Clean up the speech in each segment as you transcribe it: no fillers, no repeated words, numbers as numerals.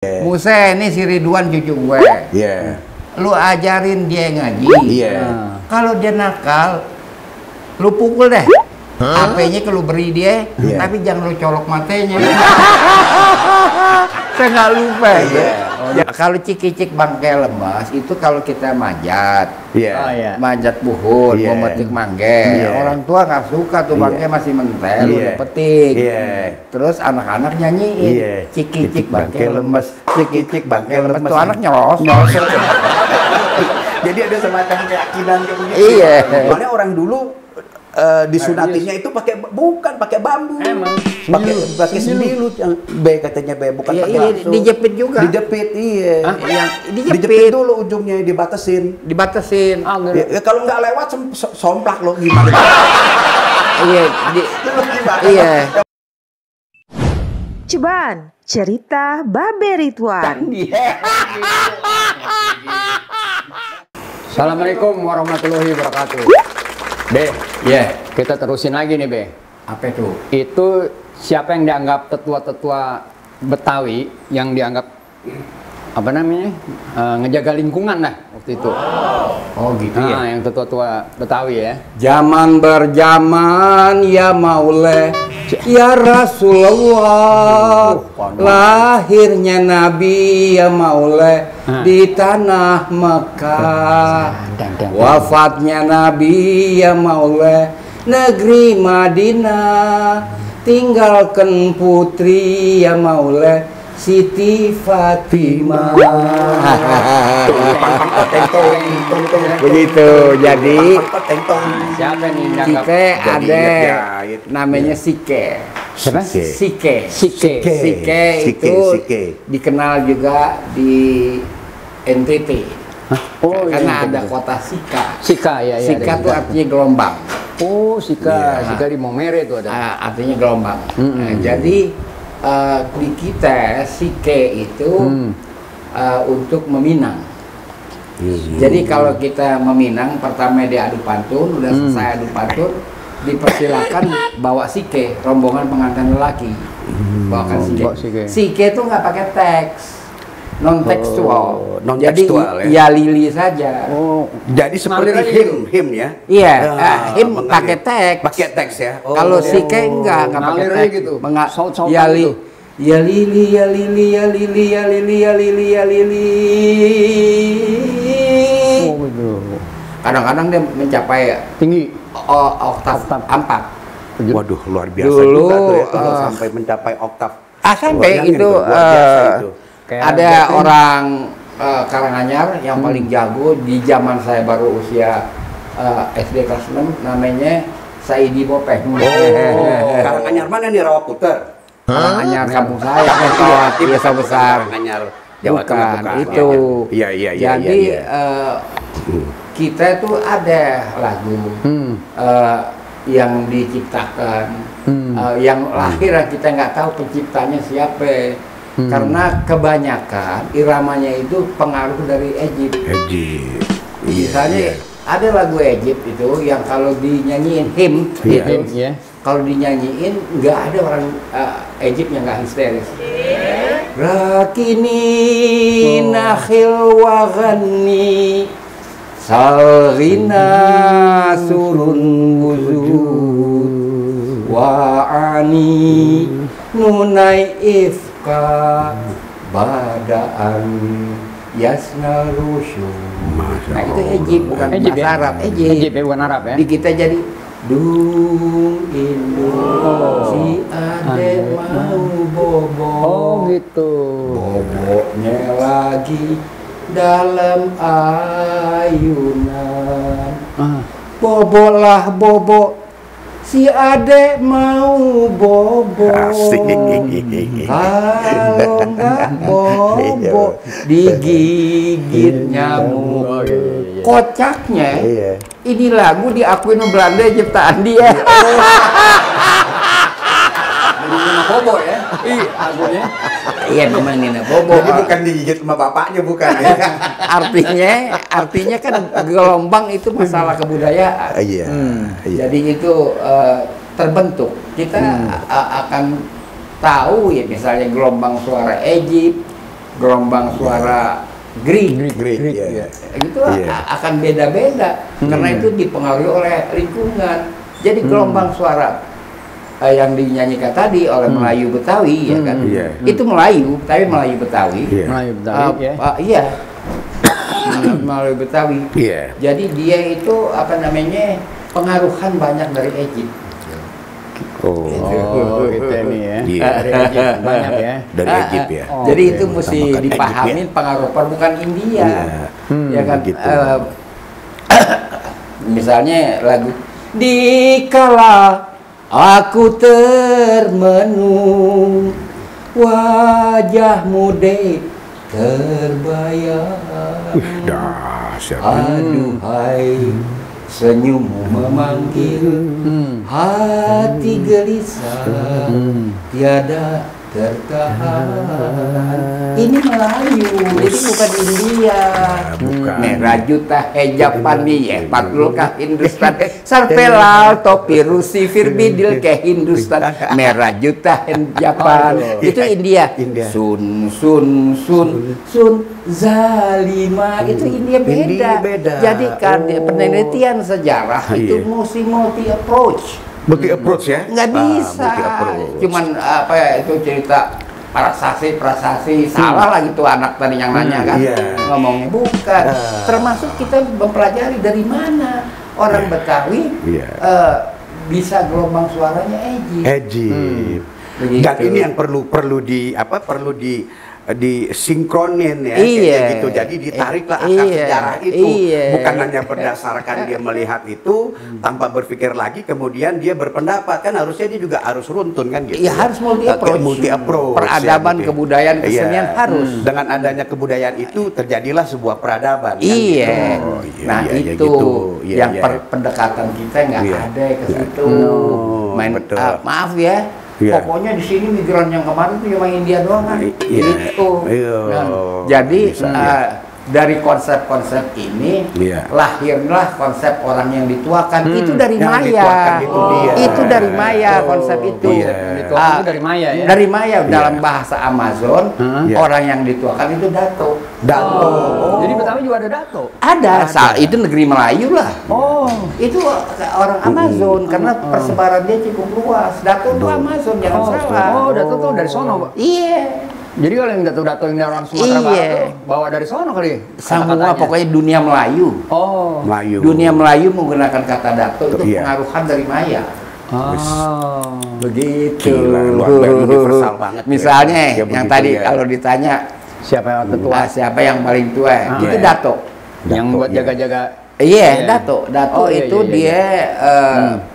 Musa ini si Ridwan cucu gue. Iya. Lu ajarin dia ngaji. Iya. Kalau dia nakal, lu pukul deh. HP-nya kalau beri dia, tapi jangan lu colok matanya. Saya nggak lupa. Kalau cicik bangkai lemas itu kalau kita manjat, manjat buhun, memetik mangge. Orang tua nggak suka tuh bangkai masih mentel, udah petik. Terus anak-anak nyanyiin, cicik bangkai lemas, cicik bangkai lemas. Tuh anak nyos. Jadi ada semacam keyakinan kayak begitu. Iya. Soalnya orang dulu disunatinya itu bukan pakai bambu, pakai sembilut yang B katanya B, bukan pakai langsung. Dijepit juga. Dijepit, iya. Dijepit dulu ujungnya dibatasin. Gitu. Ya, kalau nggak lewat somplak lo gimana? Iya. Ceban, cerita Babe Ridwan. Assalamualaikum warahmatullahi wabarakatuh. Be, kita terusin lagi nih, Be. Apa itu? Itu siapa yang dianggap tetua-tetua Betawi yang dianggap apa namanya? Ngejaga lingkungan lah waktu itu. Oh gitu ya. Yang tetua-tua Betawi ya. Zaman berjaman ya Mauleh ya Rasulullah, lahirnya Nabi ya Mauleh di tanah Mekah, wafatnya Nabi ya Mauleh negeri Madinah, tinggalkan putri ya Mauleh Siti Fatimah. Begitu. Jadi siapa nih yang dianggap? kita ada namanya Sike. Siapa? Sike itu dikenal juga di NTT. Karena ada kota Sika. Sika ya. Sika itu artinya gelombang. Oh, Sika di Momere itu ada. Artinya gelombang. Jadi di kita Sike itu untuk meminang. Jadi kalau kita meminang, pertama dia adu pantun, udah selesai adu pantun, dipersilakan bawa Sike, rombongan pengantin lelaki. Bawakan Sike. Sike itu nggak pakai teks, non tekstual. Jadi ya lili saja. Jadi seperti him ya. Iya, him pakai teks. Pakai teks ya. Kalau Sike enggak pakai teks gitu. Ya lili, ya lili, ya lili, ya lili, ya lili, ya lili, ya lili. Kadang-kadang dia mencapai tinggi oktav 4. Waduh, luar biasa dulu, juga tuh ya, sampai mencapai oktav. Sampai itu, ada orang Karanganyar yang paling jago di zaman saya baru usia SD kelas 6, namanya Saidi Bopeh. Karanganyar mana nih, Rawaputer? Karanganyar kampung saya, biasa besar. Karanganyar Jawa Tengah bukan. Itu. Iya. Jadi kita tuh ada lagu yang diciptakan, yang lahir kita nggak tahu penciptanya siapa, karena kebanyakan iramanya itu pengaruh dari Egypt. Misalnya ada lagu Egypt itu yang kalau dinyanyiin hymn, kalau dinyanyiin nggak ada orang Egypt yang nggak histeris. Rakini nakhil wa ghanni salrina surun wuzud wa ani nunai ifka badaan yasna rusyud. Nah itu Egypt, bukan bahasa Arab. Egypt ya, bukan Arab ya. Di kita jadi dung indung si ade mau bobo. Oh gitu. Boboknya lagi dalam ayunan. Bobo lah bobo, si ade mau bobo. Kalau nggak bobo digigit nyamuk. Kocaknya ini lagu diakuin Belanda ciptaan dia. Bobo ya? Lagunya. Iya memang Nina Bobo. Jadi bukan digigit sama bapaknya, bukan ya? artinya kan gelombang itu masalah kebudayaan. Jadi itu terbentuk. Kita akan tahu ya misalnya gelombang suara Egypt, gelombang suara Greek, Iya. itu Iya. akan beda-beda karena itu dipengaruhi oleh lingkungan. Jadi gelombang suara yang dinyanyikan tadi oleh Melayu Betawi ya kan, itu Melayu, tapi Melayu Betawi. Iya. Melayu Betawi ya. Iya. Melayu Betawi. Iya. Jadi dia itu apa namanya pengaruhan banyak dari Egypt. Oh. Oh, gitu ini ya. Iya. Dari Egypt banyak ya. Dari Egypt ya. Oh, Jadi oke. itu mesti Utamakan Egypt, dipahamin pengaruh bukan India. Ya kan. gitu. Misalnya lagu Dikala aku termenung wajahmu deh terbayang. Dahsyat. Aduhai senyummu memanggil hati gelisah tiada tertahan. Ini Melayu, jadi bukan India. Bukan. Merah juta hejapan ya, patrul ke Hindustan, sarpelal topi rusi firbidil ke Hindustan. Merah juta hejapan, itu India. India. Sun zalima, itu India beda. India beda. Jadi kan penelitian sejarah itu Iya. mesti multi approach. Multi approach ya? Nggak bisa, multi approach. cuman apa ya itu cerita prasasti salah lagi tuh anak tadi yang nanya kan, iya. ngomongnya bukan. Termasuk kita mempelajari dari mana orang Betawi bisa gelombang suaranya Egypt. Begitu. Dan ini yang perlu disinkronin ya, Iya. kayak gitu. Jadi ditariklah akar Iya. sejarah itu, Iya. bukan hanya berdasarkan dia melihat itu tanpa berpikir lagi, kemudian dia berpendapat, kan harusnya dia juga harus runtun kan gitu. Iya, harus multi approach. Multi approach. Peradaban, gitu. kebudayaan, kesenian Iya. harus. Dengan adanya kebudayaan itu terjadilah sebuah peradaban. kan Iya. gitu. Oh, iya, Nah iya, iya, itu gitu. Iya, yang iya. pendekatan kita nggak Iya. ada ke situ. Oh, Main betul. maaf ya. Iya. Pokoknya di sini migran yang kemarin tuh cuma India doang kan. Iya. Gitu. Iya. Nah, jadi Bisa, dari konsep-konsep ini Iya. lahirlah konsep orang yang dituakan. Itu dari Yang Maya. dituakan itu dia. Itu dari Maya konsep itu. Iya. Dituakan itu dari Maya ya. Dari Maya dalam bahasa Amazon Iya. orang yang dituakan itu dato. Dato. Jadi Betawi juga ada dato. Ada. Itu negeri Melayu lah. Oh. Itu orang Amazon karena persebaran dia cukup luas. Dato itu Amazon, jangan salah. Oh, dato tuh dari sono, Pak. Iya. Jadi kalau yang dato-dato yang dari orang Sumatera Barat Iya. tuh bawa dari sono kali. Semua kata-katanya. pokoknya dunia Melayu. Oh. Melayu. Dunia Melayu menggunakan kata dato itu Iya. pengaruhan dari Maya. Oh. Begitu. Gila, luar biasa, universal banget. Misalnya Ya, yang begitu tadi ya. kalau ditanya Siapa yang tertua? siapa yang paling tua, itu iya. dato. Yang Dato, buat iya. jaga-jaga. Iya, Iya. dato. Dato Oh, iya, itu iya, iya. dia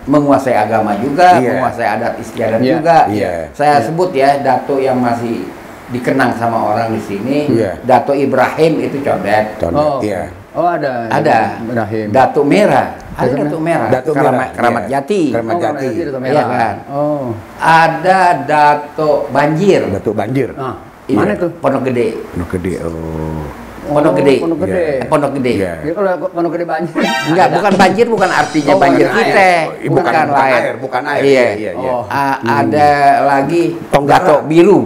menguasai agama juga, Iya. menguasai adat istiadat Iya. juga. Iya. Saya sebut ya, dato yang masih dikenang sama orang di sini, Iya. Dato Ibrahim itu condet. Condet, Oh. iya. Oh, ada. Ada. Ibrahim. Dato Merah, ada Dato Dato Merah. Dato Keramat, Merah, Keramat iya. Jati. Keramat Oh, Jati. Dato Iya Merah. kan? Oh. Ada Dato Banjir. Dato Banjir. Nah, Iya, mana tuh? Pondok Gede. Pondok Gede. Oh. Pondok Gede. Pondok Gede. Iya. Pondok Gede. Iya. Jadi kalau Pondok Gede banjir. Enggak, bukan banjir, bukan artinya Oh, banjir bukan kita. air. Bukan lain. air, bukan air. Iya. Iya, iya. Oh. Ada lagi Tonggara. Dato Biru.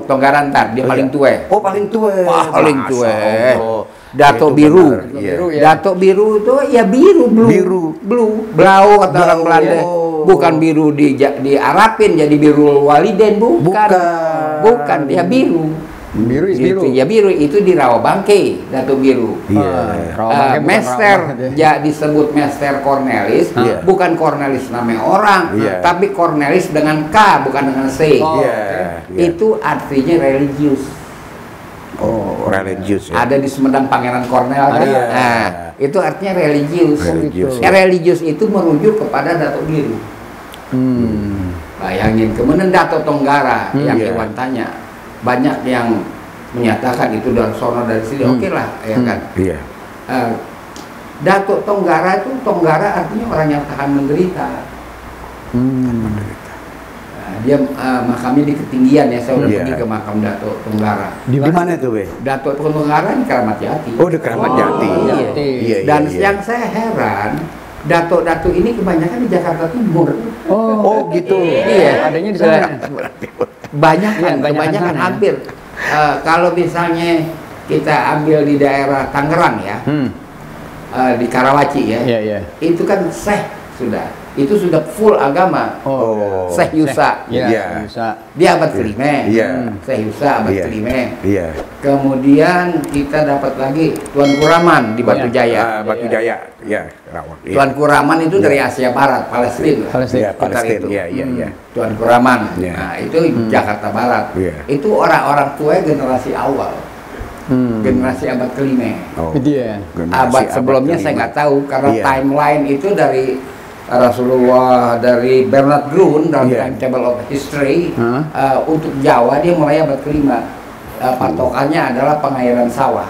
Tonggara ntar, dia paling tua. Oh, paling tua. Paling Masya tua. Allah. Dato Itu Biru. benar, iya. Biru ya. Dato Biru itu ya biru, blue. Blau kata orang Blau. Belanda. Bukan biru diarapin jadi biru waliden, bukan. Bukan. Bukan, dia biru. Biru is Gitu, biru. ya biru itu di Rawabangke, Dato Biru. Iya. Rawabangke bukan Mester Rawabangke ya. disebut Mester Cornelis, Iya. bukan Cornelis nama orang, Iya. tapi Cornelis dengan K bukan dengan C. Oh. Iya. Iya. Itu artinya religius. Oh, religius ya. Ada di Sumedang Pangeran Cornel kan? Iya. Nah, itu artinya religius. Religius, Ya, religius itu merujuk kepada Dato Biru. Bayangin, kemudian Dato Tonggara yang Iya. Iwan tanya, banyak yang menyatakan itu dari sono dari sini, oke lah, ya kan. Iya. Dato Tonggara itu, Tonggara artinya orang yang tahan menderita. Nah, dia makamnya di ketinggian ya, saya udah Iya. pergi ke makam Dato Tonggara. Di mana tuh, Be? Dato Tonggara di Keramat Jati. Oh, di Keramat Jati. Iya. Iya, Dan iya. yang saya heran, dato-dato ini kebanyakan di Jakarta Timur. Oh, gitu. Iya. Adanya di sana. Banyak Iya, kan, banyakan kebanyakan sana. hampir kalau misalnya kita ambil di daerah Tangerang ya, di Karawaci ya, itu kan itu sudah full agama. Syekh Yusa, dia abad kelima. Syekh Yusa abad kelima. Kemudian kita dapat lagi Tuan Kuraman di Batu Jaya. Batu Jaya, Tuan Kuraman itu dari Asia Barat, Palestina. Tuan Kuraman, nah itu Jakarta Barat. Itu orang-orang tua generasi awal. Generasi abad kelima. Abad sebelumnya saya nggak tahu karena timeline itu dari Rasulullah, dari Bernard Grun dalam Timetable of History. Untuk Jawa dia mulai abad kelima. Patokannya adalah pengairan sawah.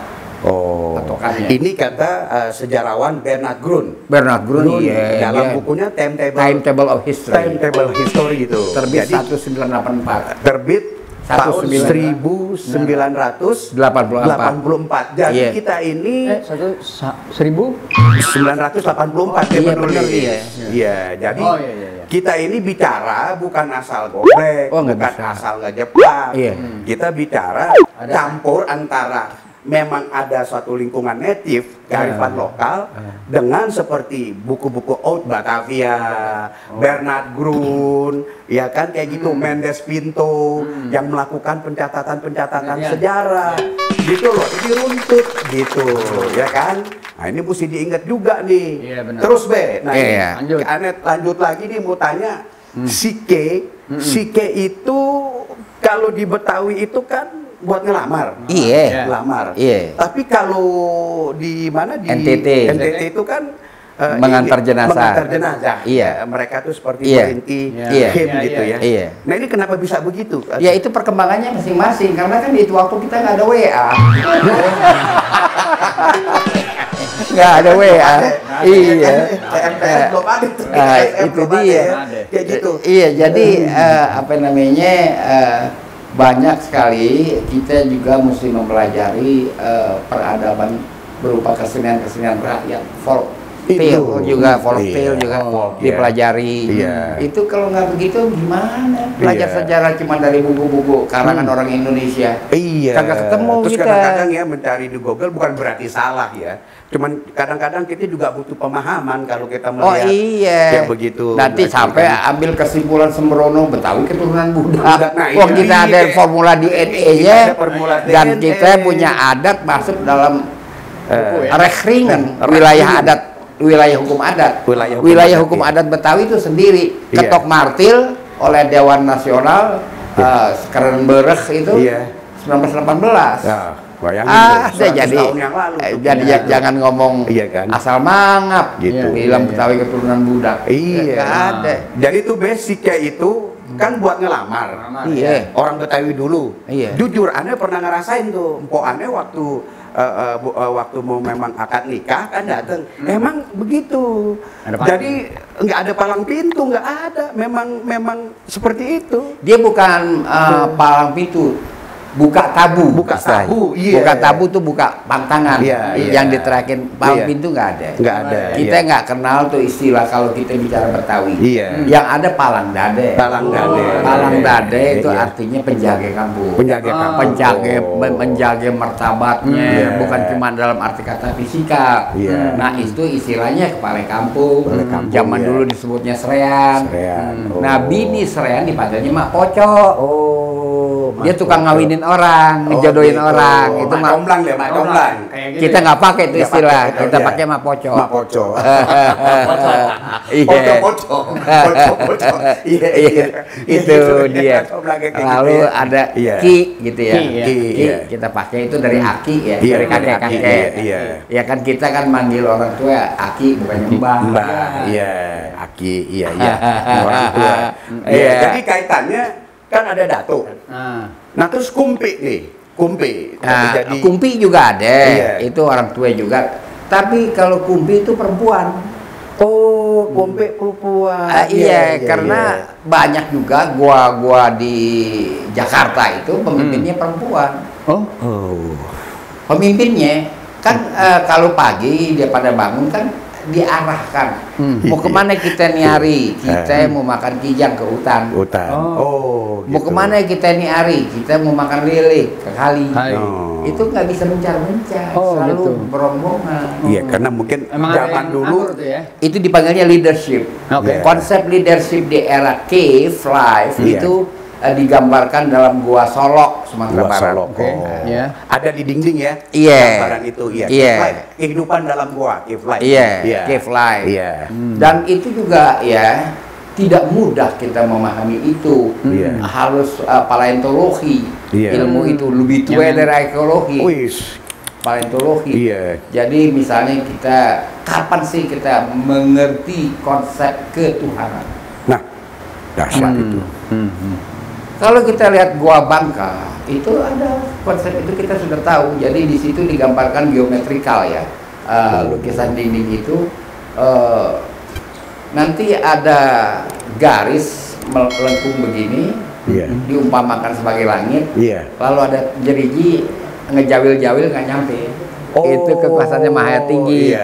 Patokannya. Ini kata sejarawan Bernard Grun. Dalam bukunya Timetable of History. Timetable History itu. Terbit 1984. Terbit tahun 1984. Jadi kita ini 1984 dia menulis. Jadi kita ini bicara bukan asal goblek, bukan asal nggak Jepang. Kita bicara campur antara memang ada suatu lingkungan native, kearifan lokal, dengan seperti buku-buku Oud Batavia, Bernard Grun, ya kan kayak gitu, Mendes Pinto, yang melakukan pencatatan sejarah, gitu loh, ini runtut, gitu, ya kan? Nah ini mesti diingat juga nih. Terus Be, nah lanjut lagi nih mau tanya, Sike itu kalau di Betawi itu kan buat ngelamar. Lamar. Tapi kalau di mana di NTT itu kan mengantar jenazah. Mereka tuh seperti berhenti gitu ya. Nah ini kenapa bisa begitu? Ya itu perkembangannya masing-masing karena kan itu waktu kita nggak ada WA. Nggak ada WA. Itu dia. Kayak gitu. Jadi apa namanya? Banyak sekali kita juga mesti mempelajari peradaban berupa kesenian-kesenian rakyat, folk tale juga dipelajari. Itu kalau nggak begitu gimana? Belajar sejarah cuma dari buku-buku karangan orang Indonesia. Kagak ketemu. Terus kita. Kadang-kadang ya mencari di Google bukan berarti salah ya. Cuman kadang-kadang kita juga butuh pemahaman kalau kita melihat kayak begitu. Nanti sampai ambil kesimpulan sembrono Betawi keturunan Buddha. Nah, kita ada formula DNA-nya dan kita punya adat masuk dalam Rekhringen, wilayah hukum adat. Wilayah hukum adat Betawi itu sendiri ketok martil oleh Dewan Nasional Skrenberg itu 1918. Jadi jangan ngomong asal mangap gitu. Bilang Betawi keturunan budak. Ada. Jadi itu basicnya itu kan buat ngelamar. Orang Betawi dulu. Jujur, aneh pernah ngerasain tuh. Empok aneh waktu mau memang akad nikah kan datang. Emang begitu. Jadi nggak ada palang pintu, nggak ada. Memang seperti itu. Dia bukan palang pintu. Buka tabu. Buka tabu tuh buka pantangan. Yang diterakin palang pintu nggak ada. Kita nggak kenal tuh istilah kalau kita bicara Betawi. Yang ada palang dade. Palang dade itu artinya penjaga kampung. Penjaga martabatnya. Bukan cuma dalam arti kata fisika. Nah itu istilahnya kepala kampung. Zaman dulu disebutnya serean. Nah bini serean dipanggilnya mak pocok. Dia tukang ngawinin orang, ngejodohin orang. Itu mak domblang ya, mak domblang. Kita nggak pakai itu istilah, kita pakai mak poco. Mak poco. Itu dia. Lalu ada ki gitu ya. Ki kita pakai itu dari aki ya, dari kakek-kakek. Ya kan kita kan manggil orang tua aki bukannya mbah. Aki, orang tua. Jadi kaitannya kan ada datuk. Nah terus kumpi nih, kumpi. Kumpi juga ada, itu orang tua juga. Tapi kalau kumpi itu perempuan. Kumpi perempuan. Karena banyak juga gua di Jakarta itu pemimpinnya perempuan. Pemimpinnya kan kalau pagi dia pada bangun kan diarahkan mau kemana kita nyari, kita mau makan kijang ke hutan. Mau kemana kita ini Ari? Kita mau makan lele ke kali. Itu nggak bisa mencar-mencar, selalu gitu. Berombongan. Iya, karena mungkin zaman dulu itu dipanggilnya leadership. Konsep leadership di era cave life itu digambarkan dalam Gua Solok, Sumatera Barat. Ada di dinding ya? Gambaran itu, kehidupan dalam gua, cave life. Cave life. Dan itu juga ya tidak mudah kita memahami itu. Harus paleontologi. Ilmu itu lebih tua dari arkeologi. Paleontologi. Jadi misalnya kita kapan sih kita mengerti konsep ketuhanan? Nah, dasar itu. Kalau kita lihat Gua Bangka, itu ada konsep itu kita sudah tahu. Jadi di situ digambarkan geometrikal ya, lukisan dinding itu nanti ada garis melengkung begini, diumpamakan sebagai langit. Lalu ada jeriji ngejawil-jawil nggak nyampe. Itu kekuasaannya maha tinggi.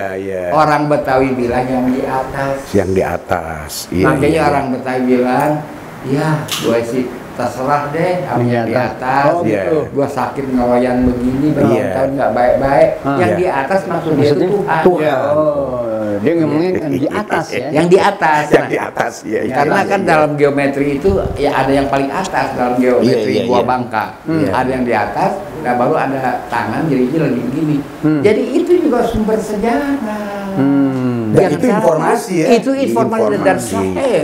Orang Betawi bilang yang di atas. Yang di atas. Makanya orang Betawi bilang, ya gue sih terserah deh yang di atas. Gua sakit ngeloyan begini bertahun-tahun nggak baik-baik. Yang di atas maksudnya itu Tuhan. Dia ngomongin yang di atas ya. Yang di atas. Yang di atas. Karena kan dalam geometri itu ya ada yang paling atas dalam geometri Gua Bangka. Ada yang di atas, nah baru ada tangan jadi lagi begini. Jadi itu juga sumber sejarah. Dan itu informasi ya. Itu informasi dan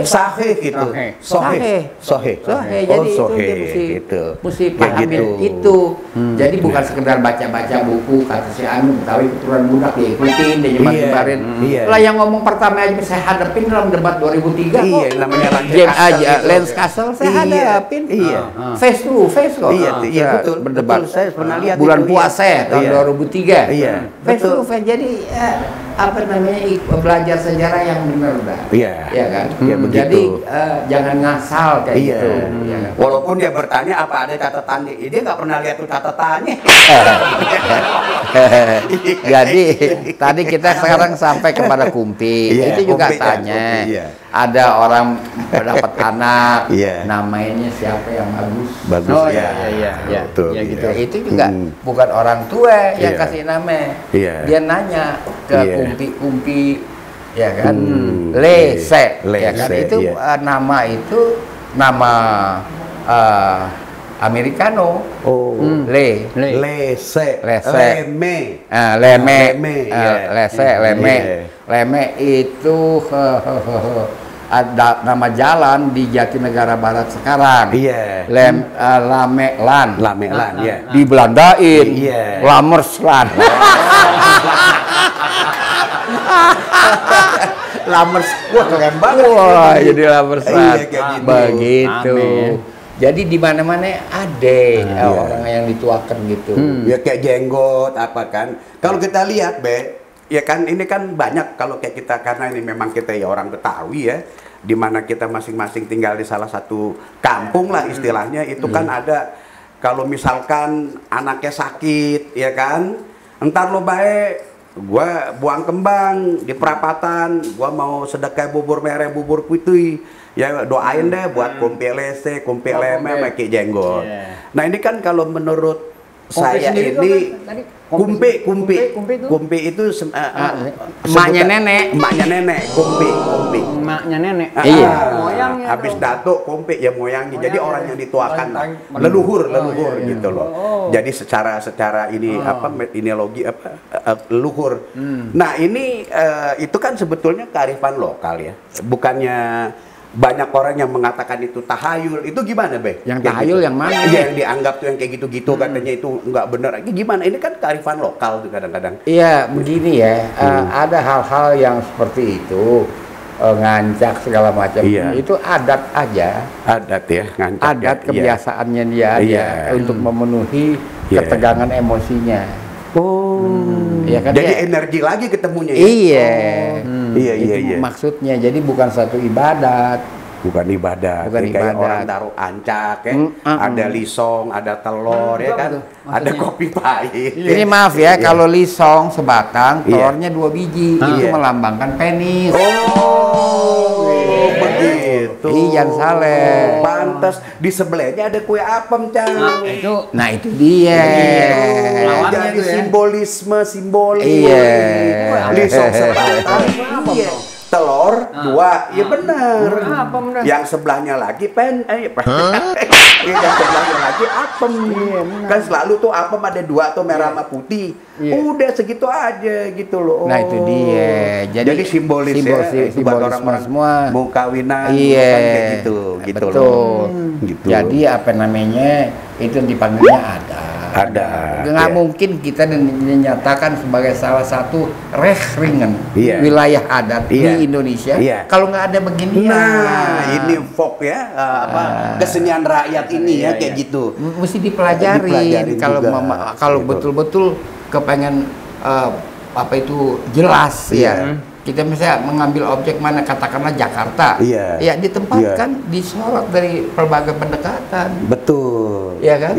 sahih gitu. Sahih. Jadi itu mesti paham itu. Jadi bukan sekedar baca-baca buku kata si Anu Betawi keturunan budak diikutin, dia nyebar-nyebarin. Lah yang ngomong pertama aja saya hadapin dalam debat 2003 kok. Namanya Lens Castle saya hadapin. Face to face kok. Iya betul. Berdebat. Saya pernah lihat bulan puasa tahun 2003. Face to face. Jadi apa namanya belajar sejarah yang benar dah. Iya kan? Jadi jangan ngasal kayak gitu. Walaupun dia bertanya apa ada catatannya, dia nggak pernah lihat tuh catatannya. Jadi tadi kita sekarang sampai kepada Kumpi. Itu juga tanya. Ada orang dapat anak, namanya siapa yang bagus? Betul. Gitu. Itu juga bukan orang tua yang kasih nama. Dia nanya ke Kumpi, ya kan? Lese, ya kan? Itu nama itu nama Americano. Lese. Leme itu ada nama jalan di Jatinegara Barat sekarang. Lamelan. Dibelandain. Lamersland. Lamers, wah keren banget. Wah, jadi Lamersland. Begitu. Jadi di mana-mana ada orang yang dituakan gitu. Ya kayak jenggot apa kan. Kalau kita lihat ya kan ini kan banyak kalau kayak kita karena ini memang kita ya orang Betawi ya, di mana kita masing-masing tinggal di salah satu kampung lah istilahnya itu kan ada kalau misalkan anaknya sakit ya kan, entar lo baik gua buang kembang di perapatan, gua mau sedekah bubur merah bubur putih ya doain deh buat kumpi lese, kumpi leme, pakai jenggot. Nah ini kan kalau menurut saya ini kumpi itu emaknya nenek, kumpi. Emaknya nenek. Moyangnya. Habis datuk kumpi ya moyangnya. Jadi orang yang dituakan leluhur gitu loh. Jadi secara ini ideologi leluhur. Nah, ini itu kan sebetulnya kearifan lokal ya. Bukannya banyak orang yang mengatakan itu tahayul, itu gimana Be? Yang tahayul yang mana? Yang dianggap tuh yang kayak gitu-gitu katanya itu nggak benar. Gimana? Ini kan kearifan lokal tuh kadang-kadang. Iya begini ya, ada hal-hal yang seperti itu ngancak segala macam. Itu adat aja. Adat ya, ngancak. Adat kebiasaannya dia untuk memenuhi ketegangan emosinya. Ya kan jadi energi lagi ketemunya ya? Iya. Maksudnya jadi bukan satu ibadat. Bukan ibadah. Kayak orang taruh ancak ya, ada lisong, ada telur ya kan, ada kopi pahit. Ini maaf ya, kalau lisong sebatang, telurnya 2 biji, itu melambangkan penis. Begitu. Jangan salah. Pantes di sebelahnya ada kue apem, Cang. Nah itu dia. Jadi simbolis. Iya. Lisong sebatang. Iya. Telur 2, ya benar. Yang sebelahnya lagi yang sebelahnya lagi apem. Kan selalu tuh apem ada 2 tuh, merah sama putih. Udah segitu aja gitu loh. Nah itu dia. Jadi simbolis buat orang-orang semua mau kawinan, iya, kan kayak gitu betul. loh. Gitu. Jadi apa namanya, itu dipanggilnya ada. Nggak mungkin kita dinyatakan sebagai salah satu rehringen wilayah adat di Indonesia kalau nggak ada beginian. Nah, ini folk ya, kesenian rakyat ini ya kayak gitu. Mesti dipelajari kalau betul-betul kepengen apa itu jelas ya. Kita misalnya mengambil objek mana, katakanlah Jakarta, ya ditempatkan disorot dari berbagai pendekatan. Betul. Iya kan?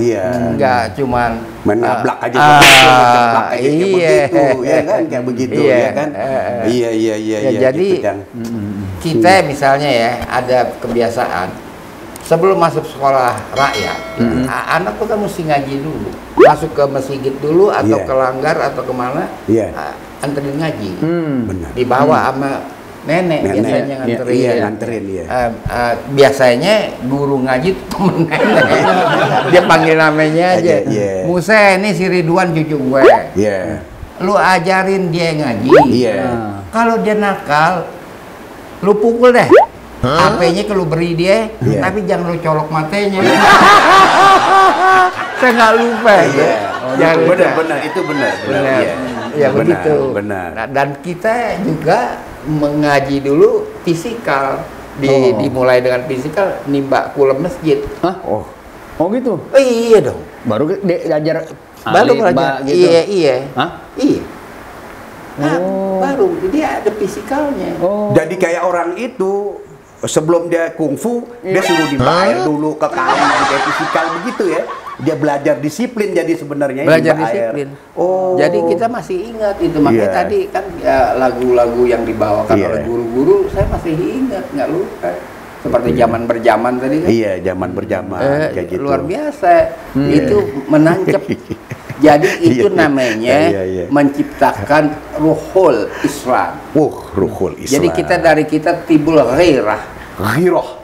Nggak cuman menablak aja, menceplak aja kayak begitu, ya kan? Kayak begitu, ya kan? Iya. Jadi kita misalnya ya ada kebiasaan sebelum masuk sekolah rakyat, anak tuh kan mesti ngaji dulu, masuk ke masjid dulu atau ke langgar atau kemana. Anterin ngaji, dibawa sama nenek biasanya nganterin. Biasanya guru ngaji temen nenek, dia panggil namanya aja. Muse, ini si Ridwan cucu gue. Lu ajarin dia ngaji. Kalau dia nakal, lu pukul deh. HP-nya kalau beri dia, tapi jangan lu colok matanya. Saya nggak lupa. Benar, itu benar. Ya begitu. Benar. Nah, dan kita juga mengaji dulu fisikal. Dimulai dengan fisikal, nimba kulem masjid. Oh gitu? Iya dong. Baru diajar. Baru belajar. Gitu. Iya. Hah? Iya. Baru dia ada fisikalnya. Jadi kayak orang itu sebelum dia kungfu, dia suruh dibayar dulu ke kali kayak fisikal begitu ya. Dia belajar disiplin jadi sebenarnya. Belajar disiplin. Jadi kita masih ingat itu. Makanya tadi kan lagu-lagu yang dibawakan oleh guru-guru saya masih ingat, nggak lupa. Seperti zaman berjaman tadi kan. Iya, zaman berjaman kayak gitu. Luar biasa. Itu menancap. Jadi itu namanya menciptakan ruhul Islam. Ruhul Islam. Jadi kita tibul ghairah. Ghairah.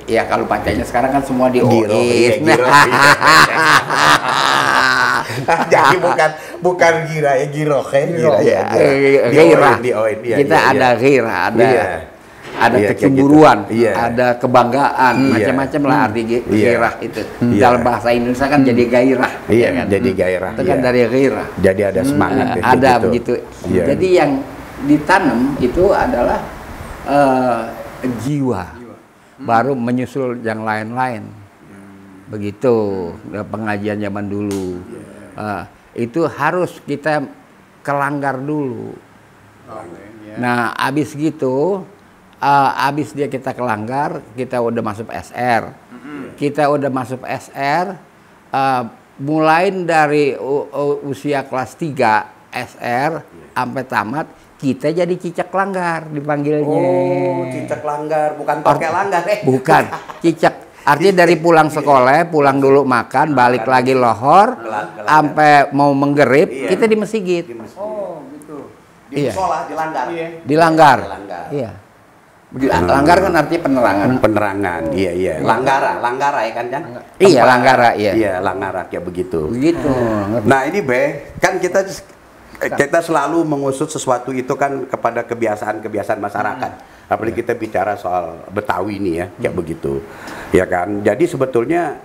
Ya kalau bacanya sekarang kan semua di OIS. Jadi bukan gira ya, giroh ya. Gairah. Kita ada gairah, ada kecemburuan, ada kebanggaan, macam-macam lah arti gairah itu. Dalam bahasa Indonesia kan jadi gairah. Iya kan? Jadi gairah. Itu kan dari gairah. Jadi ada semangat. Ada begitu. Jadi yang ditanam itu adalah jiwa. Baru menyusul yang lain-lain. Begitu pengajian zaman dulu. Itu harus kita kelanggar dulu. Nah, abis gitu, abis dia kita kelanggar, kita udah masuk SR. Kita udah masuk SR, mulai dari usia kelas 3 SR sampai tamat, kita jadi cicak langgar dipanggilnya. Cicak langgar, bukan pakai langgar Bukan, cicak. Artinya dari pulang sekolah, pulang dulu makan, balik lagi lohor, sampai mau menggerip, kita di masjid. Oh, gitu. Di musola, Dilanggar. Iya. Langgar kan artinya penerangan. Penerangan, iya. Langgara ya kan, Jan? Iya, langgara, iya. Iya, langgara kayak begitu. Begitu. Nah, ini kan kita selalu mengusut sesuatu itu kan kepada kebiasaan masyarakat. Apalagi kita bicara soal Betawi ini ya, kayak begitu. Ya kan? Jadi sebetulnya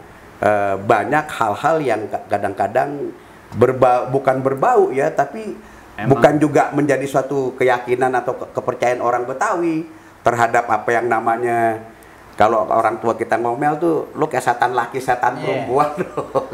banyak hal-hal yang kadang-kadang bukan berbau ya, tapi bukan juga menjadi suatu keyakinan atau kepercayaan orang Betawi terhadap apa yang namanya, kalau orang tua kita ngomel tuh, lu kayak setan laki, setan perempuan,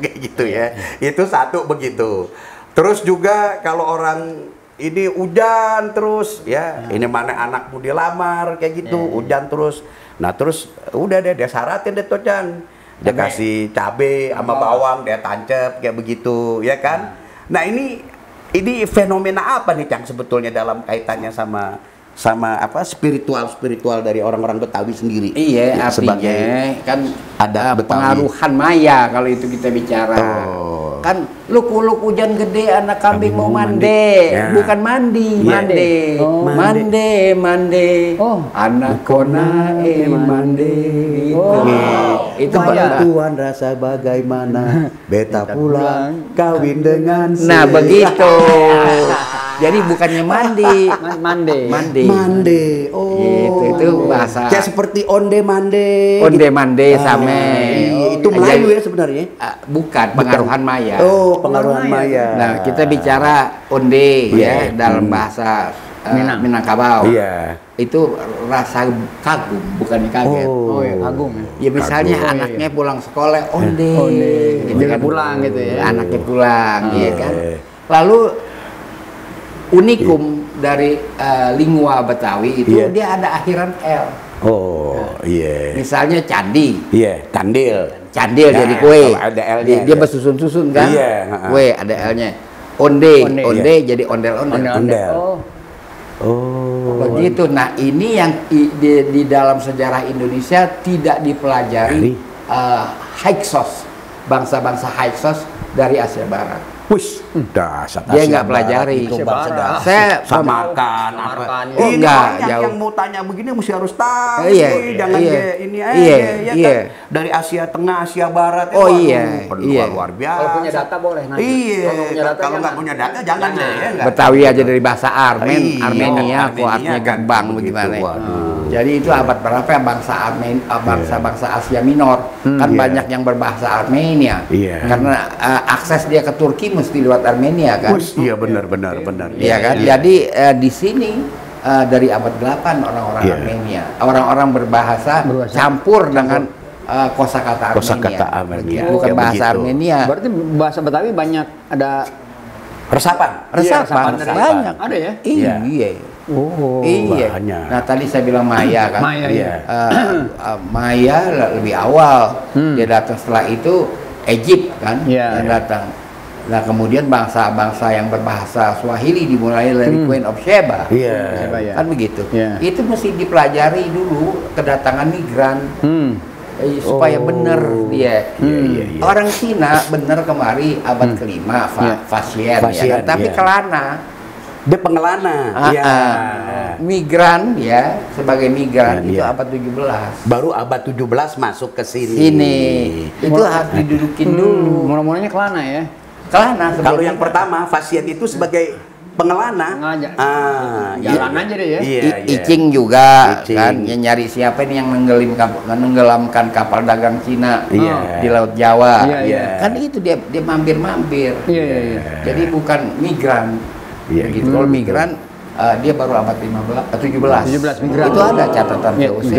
kayak gitu ya. Itu satu begitu. Terus juga kalau orang ini hujan terus ya, ini mana anakmu dilamar kayak gitu, hujan terus Nah terus udah deh dia syaratin deh tuh Cang. Dia kasih cabe sama bawang, dia tancap kayak begitu, ya kan? Nah ini fenomena apa nih Cang sebetulnya dalam kaitannya sama apa spiritual dari orang-orang Betawi sendiri? Iya, artinya sebagai kan ada pengaruhan Maya kalau itu kita bicara. Kan luk hujan gede anak kambing mau mande, ya. bukan mandi, mande. Anak kona mande. Itu bantuan rasa bagaimana beta pulang kawin dengan Nah, begitu. Jadi bukannya mandi. Oh. Gitu, itu bahasa. Kayak seperti onde mande. Sama. Itu Melayu ya sebenarnya? Bukan, pengaruhan Maya. Oh, pengaruhan Maya. Nah, kita bicara onde ya dalam bahasa Minangkabau. Iya. Itu rasa kagum, bukan kaget. Oh ya, kagum. Ya misalnya anaknya pulang sekolah onde. Gitu kan pulang gitu ya. Anaknya pulang, iya kan. Lalu unikum dari lingua Betawi itu dia ada akhiran L. Oh, iya. Misalnya candi. Iya, candil. Candil jadi kue. Ada L-nya. Dia bersusun-susun kan? Iya, Kue ada L-nya. Onde jadi ondel-ondel. Oh. Begitu. Nah, ini yang di dalam sejarah Indonesia tidak dipelajari Hyksos. Bangsa-bangsa Hyksos dari Asia Barat. Wis, dasar dia nggak pelajari. Saya samakan apa? Enggak, jauh. Yang mau tanya begini mesti harus tahu. Jangan ini aja ya kan. Dari Asia Tengah, Asia Barat. Luar biasa. Kalau punya data boleh nanti. Kalau nggak punya data jangan deh. Betawi aja dari bahasa Armenia, kok artinya gerbang bagaimana. Jadi itu abad berapa ya bangsa Asia Minor kan banyak yang berbahasa Armenia. Karena akses dia ke Turki mesti lewat Armenia kan? Iya benar. Iya kan? Jadi di sini dari abad 8 orang-orang Armenia, orang-orang berbahasa campur dengan kosakata Armenia. Bukan bahasa Armenia. Berarti bahasa Betawi banyak ada resapan banyak. Ada ya? Iya. Iya. Banyak. Nah tadi saya bilang Maya kan? Maya lebih awal. Dia datang setelah itu Egypt kan? Yang datang. Nah kemudian bangsa-bangsa yang berbahasa Swahili dimulai dari Queen of Sheba. Kan begitu. Itu mesti dipelajari dulu kedatangan migran. Supaya benar dia. Orang Cina benar kemari abad kelima Fasien ya kan? Tapi kelana. Dia pengelana. Migran ya, sebagai migran itu abad 17. Baru abad 17 masuk ke sini. Itu harus didudukin dulu. Mula-mulanya kelana ya. Kelana. Kalau yang pertama Fasien itu sebagai pengelana. Jalan aja deh ya. Icing juga kan nyari siapa ini yang menenggelamkan kapal dagang Cina di Laut Jawa. Kan itu dia mampir-mampir. Jadi bukan migran. Gitu. Kalau migran dia baru abad 17 migran. Itu ada catatan VOC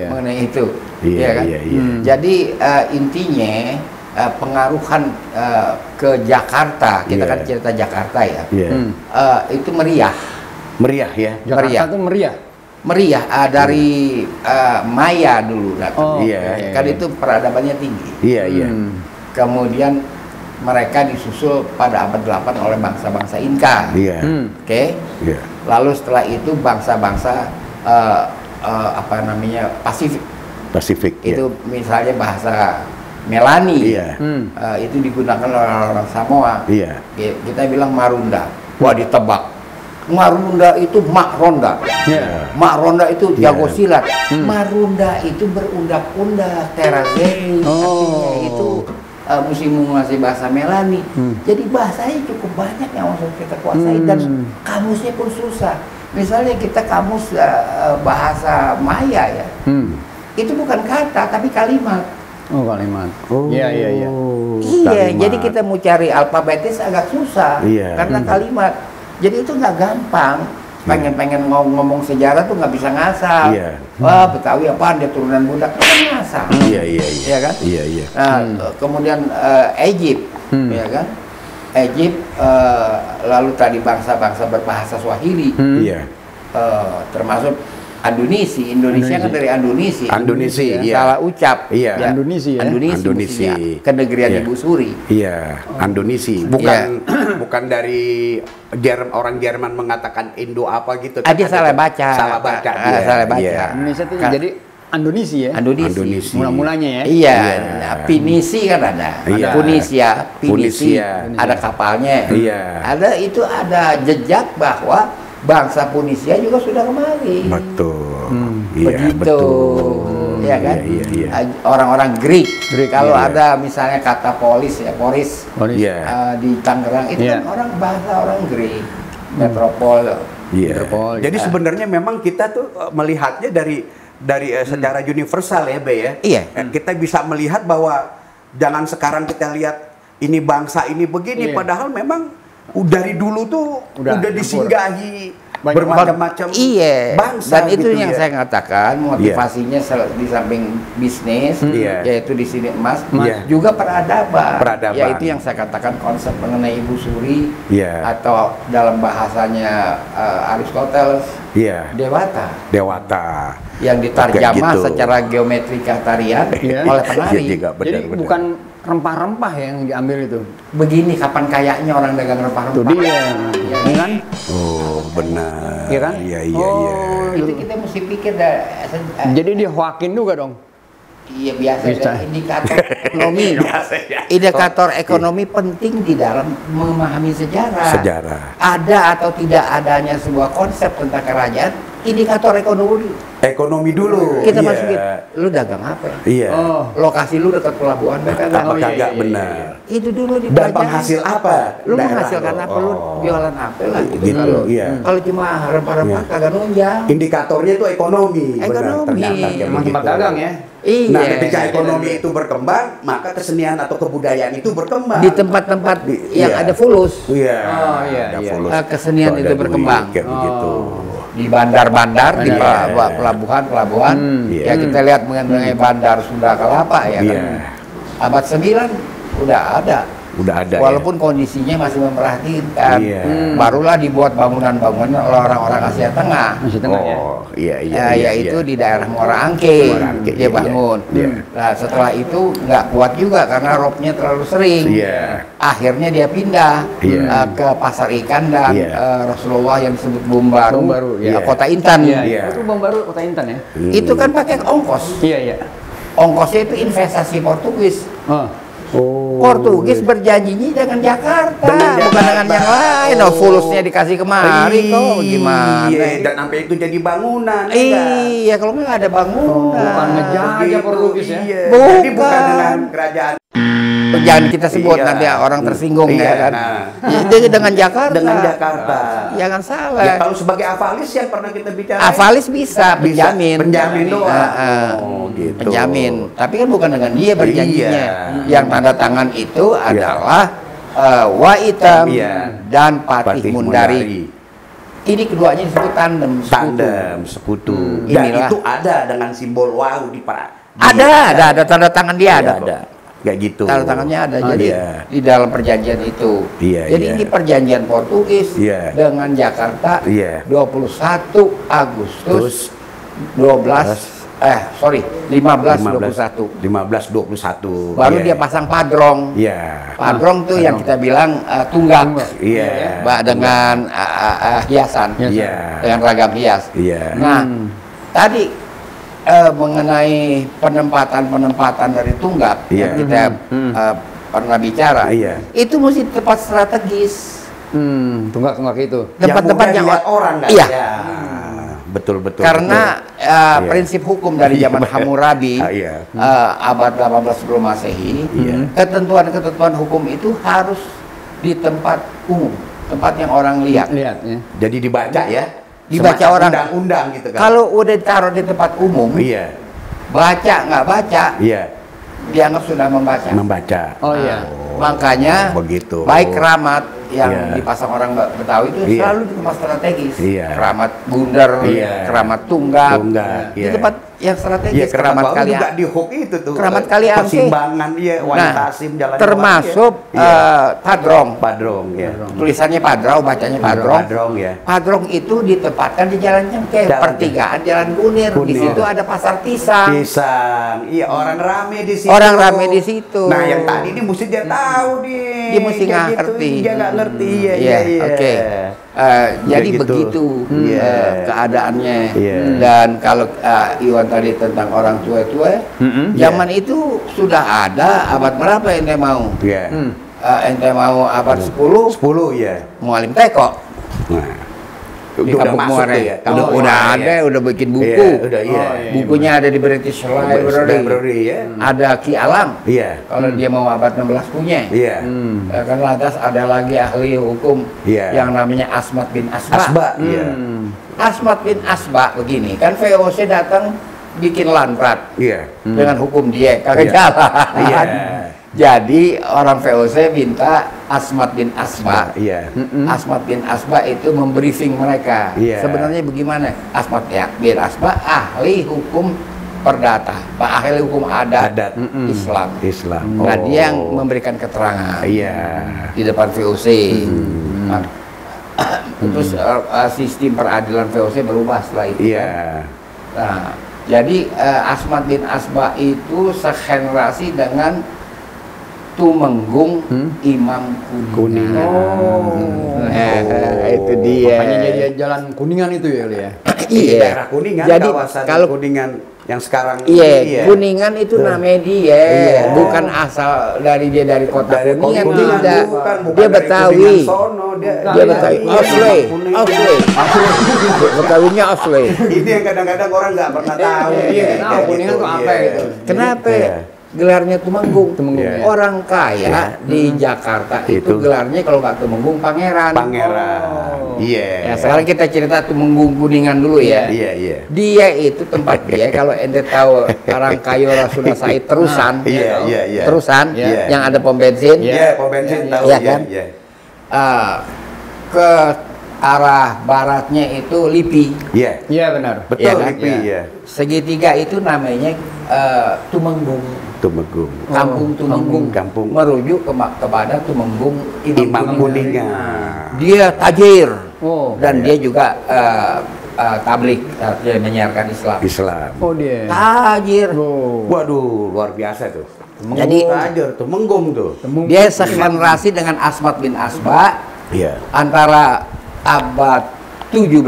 mengenai itu. Kan? Jadi intinya pengaruhan ke Jakarta, kita kan cerita Jakarta ya. Itu meriah ya. Jakarta itu meriah. Dari Maya dulu datang. Kan itu peradabannya tinggi. Kemudian mereka disusul pada abad 8 oleh bangsa-bangsa Inka. Lalu setelah itu bangsa-bangsa Pasifik. Itu misalnya bahasa Melani. Itu digunakan oleh orang Samoa. Kita bilang Marunda. Wah, ditebak. Marunda itu Mak Ronda. Mak Ronda itu jago silat. Marunda itu berundak-undak, terazei. Artinya itu mesti menguasai bahasa Melani. Jadi bahasanya cukup banyak yang harus kita kuasai dan kamusnya pun susah. Misalnya kita kamus bahasa Maya ya. Itu bukan kata tapi kalimat. Kalimat. Iya, jadi kita mau cari alfabetis agak susah karena kalimat. Jadi itu nggak gampang. Pengen ngomong sejarah tuh nggak bisa ngasal. Wah, Betawi apaan dia turunan budak, kan ngasal. Iya kan? Nah, kemudian Egypt, ya kan? Egypt, lalu tadi bangsa-bangsa berbahasa Swahili, termasuk Andunisi, Indonesia kan dari Andunisi. Andunisi, iya. Salah ucap. Iya. Ya. Andunisi ya. Andunisi. Kenegerian Iya. Ibu Suri. Iya, Andunisi. Bukan dari orang Jerman mengatakan Indo apa gitu. Dia salah baca. Salah baca. Salah baca. Iya. Indonesia itu jadi Andunisi ya. Andunisi. Mula-mulanya ya. Iya. Iya. Pinisi kan ada. Iya. Punisia, Pinisi. Punisia. Ada kapalnya. Iya. Ada jejak bahwa bangsa Punisia juga sudah kemari. Betul. Begitu. Iya, betul. Ya kan? Iya. Orang-orang Greek. Kalau iya. ada misalnya kata polis, Iya. di Tangerang itu Iya. kan bahasa orang Greek. Metropol. Iya. Metropol, Jadi sebenarnya memang kita tuh melihatnya dari secara universal ya, Be ya. Iya. Kita bisa melihat bahwa jangan sekarang kita lihat ini bangsa ini begini, Iya. padahal memang dari dulu tuh Udah udah disinggahi Banyak bermacam-macam Iya. bangsa. Dan itu gitu yang ya. saya katakan motivasinya di samping bisnis, Iya. yaitu di sini emas, Iya. juga peradaban. Peradaban. Yaitu yang saya katakan konsep mengenai Ibu Suri, Iya. atau dalam bahasanya Aristoteles, Iya. Dewata, Dewata. yang ditarjamah Kayak gitu. secara geometrika tarian Iya. oleh penari. Iya juga, Jadi benar-benar. bukan rempah-rempah yang diambil itu. Begini kapan kayaknya orang dagang Itu rempah-rempah. dia. Ini kan Oh, benar. Iya kan? Iya, iya, iya. Itu kita mesti pikir jadi dihoakin juga dong. iya biasa Bisa. indikator ekonomi. Indikator ekonomi penting di dalam memahami sejarah. Sejarah. Ada atau tidak adanya sebuah konsep tentang kerajaan, indikator ekonomi Ekonomi dulu. kita Iya. masukin. Lu dagang apa ya? Iya. Oh, Lokasi lu dekat pelabuhan kan? Apa Oh, iya, kagak iya, benar? iya. Itu dulu Dan dipelajari. penghasil apa? Lu daerah menghasilkan lo? apa? Lu jualan apa lah gitu. Gitu, Kalau iya. kalau cuma rempah-rempah Iya. kagak nunjang. Indikatornya itu ekonomi. Benar, Ekonomi. ternyata kayak emang tempat begitu. dagang ya. Iya. Nah, ketika ekonomi itu berkembang, maka kesenian atau kebudayaan itu berkembang. Di tempat-tempat yang Iya. ada fulus, Iya. Oh, iya, ada iya. fulus. Kesenian Tuh, ada itu duit, berkembang. kayak begitu. di bandar-bandar, di Iya. pelabuhan-pelabuhan. Iya. Ya kita lihat mengenai bandar Sunda Kelapa ya Iya. kan. Abad 9 udah ada. Udah ada. Walaupun kondisinya masih memprihatinkan. Iya. Barulah dibuat bangunan-bangunan oleh orang-orang Asia Tengah. Masih ya. tengah ya. Oh, iya, iya. Ya, iya, yaitu iya. di daerah Muara Angke, Muara Angke, dia iya, bangun. iya. Nah setelah itu nggak kuat juga karena ropnya terlalu sering. Iya. Akhirnya dia pindah Iya. ke pasar ikan dan Iya. Rasulullah yang disebut Bumbaru, Bumbaru, iya. Kota Intan. Iya, Iya. itu Bang Baru Kota Intan ya. Itu kan pakai ongkos. Iya, iya. Ongkosnya itu investasi Portugis. Oh. Portugis berjanjinya dengan Jakarta, bukan dengan yang lain. Oh, fulusnya dikasih kemari kok gimana? Iya, dan sampai itu jadi bangunan. enggak? Iya, kalau nggak ada bangunan. bukan ngejajah Begitu, Portugis ya? Iya. Bukan. Jadi bukan dengan kerajaan. Jangan kita sebut Iya. nanti orang tersinggung Iya, ya kan. nah. Ya, dia dengan Jakarta. Dengan Jakarta. Jangan salah. Ya, kalau sebagai avalis yang pernah kita bicara. Avalis bisa penjamin. Penjamin doang. Ah. Oh, gitu. Penjamin. Tapi kan bukan dengan dia berjanjinya. Iya. Yang tanda tangan itu adalah Waitam Iya. dan Patih Mundari. Ini keduanya disebut tandem. sekutu. Tandem, sekutu. Dan Inilah. itu ada dengan simbol wow di Ada tanda tangan dia ada. ada. Kayak gitu. Tanda tangannya ada. Jadi Iya. di dalam perjanjian itu. Iya, Jadi iya. ini perjanjian Portugis Iya. dengan Jakarta Iya. 21 Agustus 1521. 1521. Baru Iya. dia pasang padrong. Iya. Padrong tuh yang kita bilang tunggak. Iya. Dengan hiasan. Iya. Dengan ragam hias. Iya. Nah, tadi mengenai penempatan dari tunggak Iya. yang kita pernah bicara, Iya. itu mesti tepat strategis. Tunggak-tunggak itu. Tempat-tempat mudah yang dilihat orang kan? Iya. Ya. Betul. Karena Iya. prinsip hukum dari Iya, zaman betul. Hammurabi Iya. abad 18 sebelum Masehi, Iya. ketentuan-ketentuan hukum itu harus di tempat umum, tempat yang orang lihat. Lihat ya. Jadi dibaca ya. Dibaca Semacam orang. Undang-undang gitu kan. Kalau udah taruh di tempat umum, Iya. baca nggak baca, Iya. dianggap sudah membaca. Membaca. Oh iya. Makanya begitu. baik keramat yang Iya. dipasang orang Betawi itu Iya. selalu di tempat strategis. Iya. Keramat bundar, Iya. keramat tunggal, Tunggak, di iya. tempat yang strategis. Iya, Keramat Kali juga di hook itu tuh. Keramat Kali Angke. Persimbangan dia, Wantasim, Jalan termasuk Padrong. Padrong ya. Tulisannya Padrau, bacanya Padrong. Padrong ya. Padrong itu ditempatkan di Jalan Cengkeh, pertigaan Jalan Kunir. Di situ ada pasar pisang. Pisang. Iya, orang rame di situ. Orang rame di situ. Nah, yang tadi ini mesti dia tahu nih. Dia mesti nggak gitu. ngerti. Dia nggak ngerti. Iya, Iya, oke. Jadi gitu. begitu keadaannya. Dan kalau Iwan tadi tentang orang tua-tua, zaman itu sudah ada. Abad berapa ente mau? Ente mau abad 10? 10 ya. Mualim Teko. Nah, Di udah Kampung masuk Muara. tuh ya. Udah ada, udah bikin buku. Bukunya ada di British Library. Ya. Ada Ki Alang. Iya. Kalau dia mau abad 16 punya. Iya. Kan lantas ada lagi ahli hukum yang namanya Asmat bin Asba. Asmat bin Asba begini, kan VOC datang bikin lantrat dengan hukum dia kagak jalan. Jadi orang VOC minta Asmat bin Asba. Asmat bin Asba itu membriefing mereka. Sebenarnya bagaimana? Asmat bin Asba ahli hukum perdata, ahli hukum adat Islam. Nah, dia yang memberikan keterangan di depan VOC. Terus sistem peradilan VOC berubah setelah itu. Nah, jadi Asmat bin Asba itu segenerasi dengan Tumenggung Imam Kuningan. Itu dia. Makanya jadi jalan Kuningan itu ya. Iya. Daerah Kuningan. Jadi kalau Kuningan yang sekarang Kuningan itu namanya dia, bukan asal dari kota Kuningan, tidak. Dia Betawi. Dia Betawi. Osle. Betawinya Osle. Ini yang kadang-kadang orang nggak pernah tahu. Kuningan itu apa gitu? Kenapa? Gelarnya Tumenggung. Orang kaya di Jakarta itu gelarnya kalau nggak Tumenggung Pangeran. Ya, sekarang kita cerita Tumenggung Kuningan dulu ya. Dia itu tempat dia kalau ente tahu orang kaya Rasulullah Said terusan. Terusan yang ada pom bensin. Pom bensin tahu kan? Ke arah baratnya itu Lipi. Iya benar. Betul kan? Lipi Segitiga itu namanya Tumenggung. Kampung Tumenggung. Merujuk kepada Tumenggung Imam Kuningan. Dia tajir. Dan dia juga tablik, dia menyiarkan Islam. Dia tajir. Waduh, luar biasa tuh. Jadi tajir Tumenggung tuh. Dia segenerasi dengan Asmat bin Asba. Antara abad 17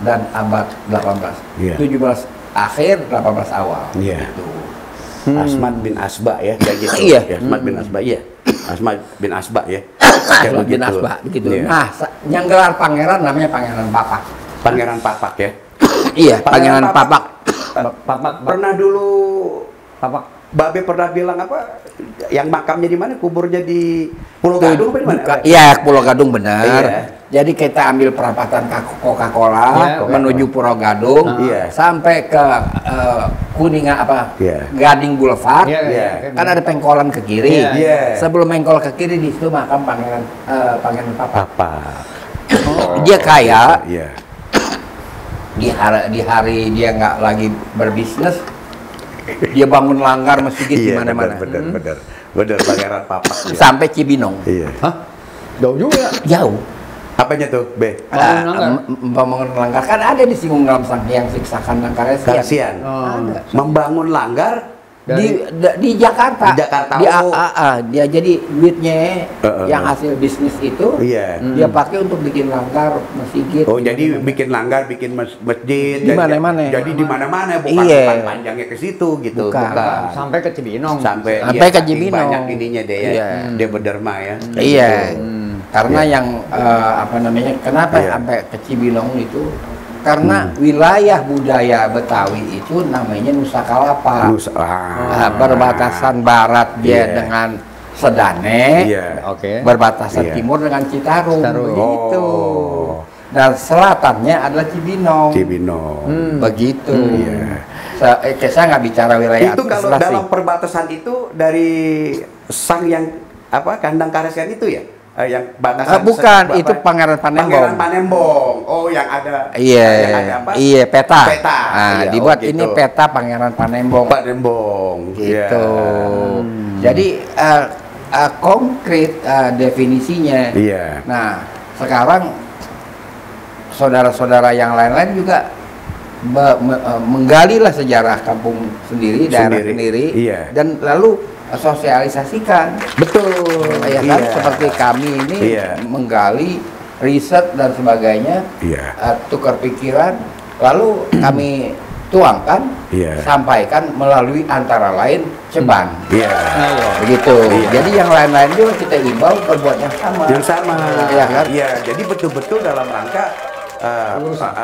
dan abad 18. 17 akhir, 18 awal. Gitu. Asmat bin Asba ya, kayak gitu. Asmat bin Asba Asmat bin Asba ya. Asmat bin Asba begitu. Nah, yang gelar pangeran namanya Pangeran Papak. Pangeran Papak ya. Iya, Pangeran Papak. Pernah dulu Babe pernah bilang apa? Yang makamnya di mana? Kuburnya di Pulau Gadung di mana? Iya, Pulau Gadung benar. Jadi kita ambil perapatan Coca-Cola menuju Pulau Gadung sampai ke Kuningan Gading Boulevard. Kan ada pengkolan ke kiri. Sebelum pengkol ke kiri di situ makam Pangeran Papak. Dia kaya. Di hari dia nggak lagi berbisnis, dia bangun langgar masjid di mana-mana. Benar Pangeran Papak. Sampai Cibinong. Jauh juga. Jauh. Apanya tuh, B? Membangun langgar kan ada di Singgung dalam yang siksakan dan Karesian. Membangun langgar di Jakarta. Dia jadi duitnya yang hasil bisnis itu dia pakai untuk bikin langgar masjid. Jadi bikin langgar, bikin masjid di mana-mana. Jadi di mana-mana bukan panjangnya ke situ gitu. Bukan. Sampai ke Cibinong. Sampai ke Cibinong. Banyak ininya deh ya. Dia berderma ya. Karena yang kenapa sampai ke Cibinong itu? Karena wilayah budaya Betawi itu namanya Nusa Kalapa. Berbatasan barat dia dengan Sedane, berbatasan timur dengan Citarum. Begitu. Dan selatannya adalah Cibinong. Begitu. Saya nggak bicara wilayah itu kalau dalam perbatasan itu dari sang yang kandang Karesian itu ya? yang batasan bukan, itu Pangeran Panembong. Pangeran Panembong. Oh, yang ada iya, yang ada apa? Iya, peta. Peta. Nah, Iya, dibuat gitu. ini peta Pangeran Panembong. Panembong. Gitu. Iya. Jadi konkret definisinya. Iya. Nah, sekarang saudara-saudara yang lain-lain juga menggalilah sejarah kampung sendiri, daerah sendiri, iya. dan lalu sosialisasikan. Betul. Ya kan, Iya. seperti kami ini Iya. menggali, riset dan sebagainya, Iya. tukar pikiran, lalu kami tuangkan, Iya. sampaikan melalui antara lain ceban. Iya. Begitu. Iya. Jadi yang lain-lain juga kita imbau berbuat yang sama. Yang sama. Iya kan? Iya, jadi betul-betul dalam rangka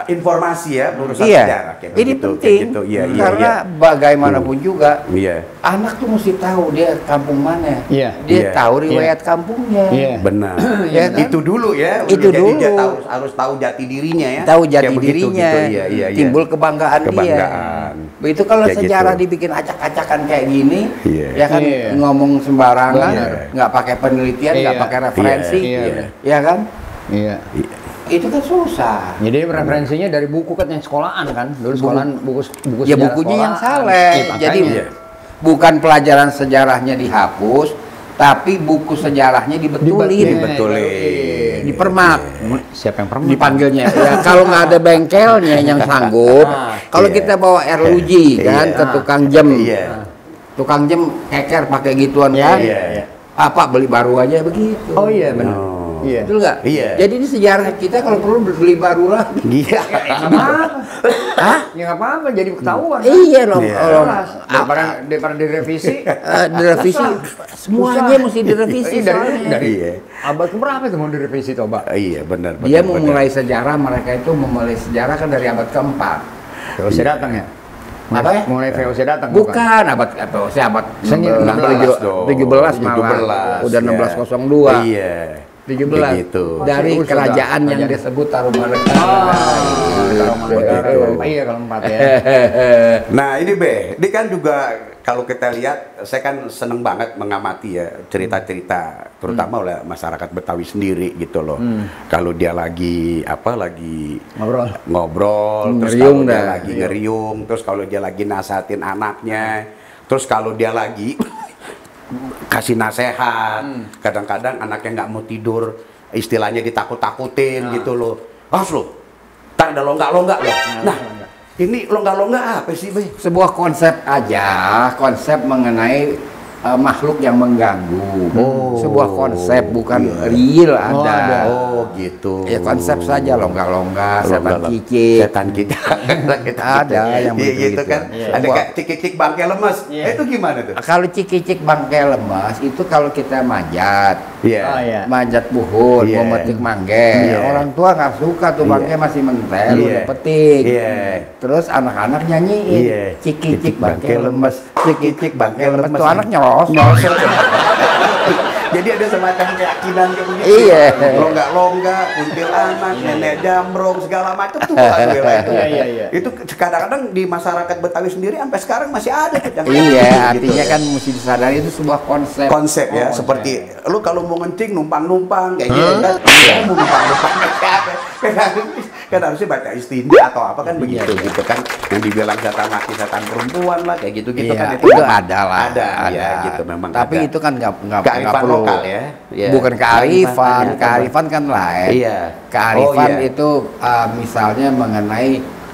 informasi ya, pelurusan Iya. sejarah kayak Ini begitu, penting kayak gitu. Iya, iya, karena iya. bagaimanapun juga Iya. anak tuh mesti tahu dia kampung mana. Iya. Dia Iya. tahu riwayat kampungnya. Iya. Benar. Ya kan? Itu dulu ya. Itu Jadi dia dulu. harus tahu jati dirinya ya. Tahu jati Kayak begitu, dirinya, gitu. Iya, iya, iya. timbul kebanggaan, Kebanggaan. dia. Begitu kalau Kayak sejarah gitu. dibikin acak-acakan kayak gini, Iya. ya kan Iya. ngomong sembarangan, Benar. nggak pakai penelitian, nggak Iya. pakai referensi, Iya. ya kan? Iya. Itu kan susah. Jadi referensinya dari buku kan yang sekolahan kan, dulu sekolahan buku Ya sejarah bukunya yang sekolahan. salah. Iya, Jadi makanya. bukan pelajaran sejarahnya dihapus, tapi buku sejarahnya dibetulin, Dibetulin. dipermak. Siapa yang pernah Dipanggilnya ya kalau nggak ada bengkelnya yang sanggup, kalau Iya. kita bawa RUJ kan Iya. ke tukang jem, Iya. tukang jem keker pakai gituan kan, Iya. apa beli baru aja begitu. Oh iya benar. Oh. Iya. Betul nggak? Iya. Jadi ini sejarah kita kalau perlu beli baru lagi. Iya. Nggak apa-apa. Hah? Ya nggak apa-apa, jadi ketahuan. Iya loh, Iya. Daripada direvisi. direvisi, semuanya mesti direvisi. Iya, soalnya. dari Iya. abad keberapa itu mau direvisi coba? Iya, benar. Dia benar, memulai sejarah, mereka itu memulai sejarah kan dari abad keempat. VOC datang ya? Apa ya? Mulai VOC datang Bukan abad VOC abad Sengit, 17 malah. Udah 1602. Iya. 17 Begitu. dari Oh, kerajaan sudah. yang disebut Tarumanegara. Iya kalau 4 ya. Nah ini ini kan juga kalau kita lihat, saya kan seneng banget mengamati ya cerita-cerita, terutama oleh masyarakat Betawi sendiri gitu loh. Kalau dia lagi ngobrol, terus Ngeriung kalau dia dah. lagi ngeriung, terus kalau dia lagi nasehatin anaknya, terus kalau dia lagi kasih nasehat, kadang-kadang anaknya nggak mau tidur, istilahnya ditakut-takutin gitu loh. Lo, tak ada longgak-longgak loh. Nah, ini longgak-longgak apa sih, Be? Sebuah konsep aja, konsep mengenai makhluk yang mengganggu. Oh. Sebuah konsep bukan Iya. real ada. Oh, gitu. Ya konsep saja longgak-longgak, setan Longgak-longgak. kicik. Setan kicik. Ada yang Iya, gitu begitu. kan. Iya. Ada kayak cik-cik bangke lemes. Itu gimana tuh? Kalau cicik-cicik bangke lemas itu kalau kita manjat, Iya. Oh iya. manjat buhur, Iya. memetik mangge. Iya. Orang tua nggak suka tuh Iya. mangge masih mentel, Iya. udah petik. Iya. Terus anak-anak nyanyiin, Iya. cicik-cicik bangke lemes, Cik-cik bangke lemes. Tuh anak nyos. Jadi ada semacam keyakinan kayak begitu. Iya. Longgak-longgak, kuntilanak, nenek jambrong, segala macam tuh alhamdulillah itu. Iya. Itu kadang-kadang di masyarakat Betawi sendiri sampai sekarang masih ada tuh yang kayak Iya, gitu, artinya ya. kan mesti disadari itu sebuah konsep. Konsep ya, konsep. seperti lu kalau mau ngencing numpang-numpang kayak gitu kan. Iya, mau numpang-numpang kan harusnya baca istinja atau apa kan begitu gitu kan, yang dibilang setan laki setan perempuan lah kayak gitu-gitu Iya, kan itu ada lah. ada ya gitu memang Tapi ada. itu kan nggak Kearifan perlu. lokal ya. Iya. Bukan kearifan, Iya, kearifan kan lain. Iya. Kearifan Oh, iya. itu misalnya mengenai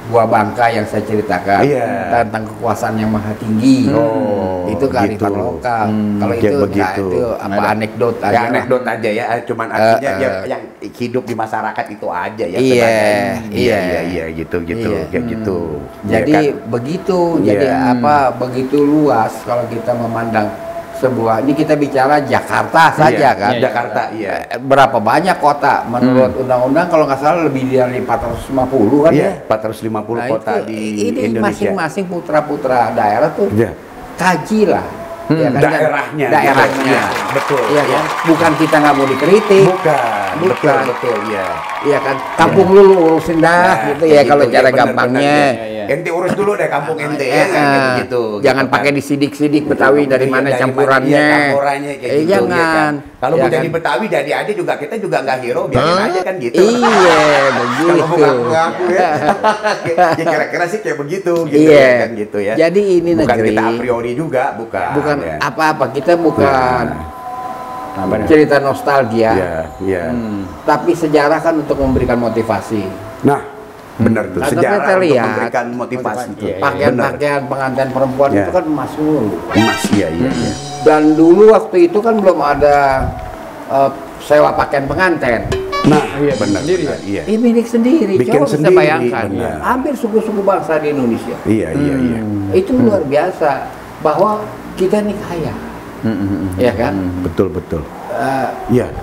Gua Bangka yang saya ceritakan Iya. tentang kekuasaan yang maha tinggi. Oh, itu kearifan gitu. lokal. Kalau Ya, itu begitu. itu apa Ada. anekdot aja. Ya lah. anekdot aja ya, cuman artinya yang hidup di masyarakat itu aja ya. Iya, sebagai- iya. iya gitu Iya. kayak gitu. Jadi Ya kan? begitu, Iya. jadi begitu luas kalau kita memandang sebuah, ini kita bicara Jakarta saja Iya, kan. Jakarta iya. Berapa banyak kota menurut undang-undang kalau nggak salah lebih dari 450 kan Iya, ya. 450 Nah, kota itu, di ini Indonesia. masing-masing putra-putra daerah tuh Iya. kaji lah. Ya kan, Daerahnya. daerahnya. Betul. Iya kan? Bukan kita nggak mau dikritik. Bukan. bukan. Betul, iya. Iya kan, kampung lu urusin dah gitu ya kalau cara gampangnya. Ente urus dulu deh kampung ente ya, gitu. Jangan pakai disidik-sidik Betawi dari mana campurannya. Campurannya kayak gitu. Jangan. Kalau mau jadi Betawi jadi aja juga kita juga nggak hero, biarin aja kan gitu. Iya, begitu. Kalau mau ngaku ya. Ya kira-kira sih kayak begitu gitu kan gitu ya. Jadi ini bukan negeri. Kita a priori juga, bukan. Bukan apa-apa, kita bukan cerita nostalgia. Iya. Tapi sejarah kan untuk memberikan motivasi. Nah, benar tuh, sejarah kita untuk lihat, memberikan motivasi tuh. Pakaian-pakaian pengantin perempuan itu kan emas dulu. Emas, iya. Dan dulu waktu itu kan belum ada sewa pakaian pengantin. Nah, benar. Iya. Ini milik sendiri. Bikin Coba sendiri, bisa bayangkan. benar. Hampir suku-suku bangsa di Indonesia. Iya. Itu luar biasa bahwa kita ini kaya. Ya kan? Betul. Iya,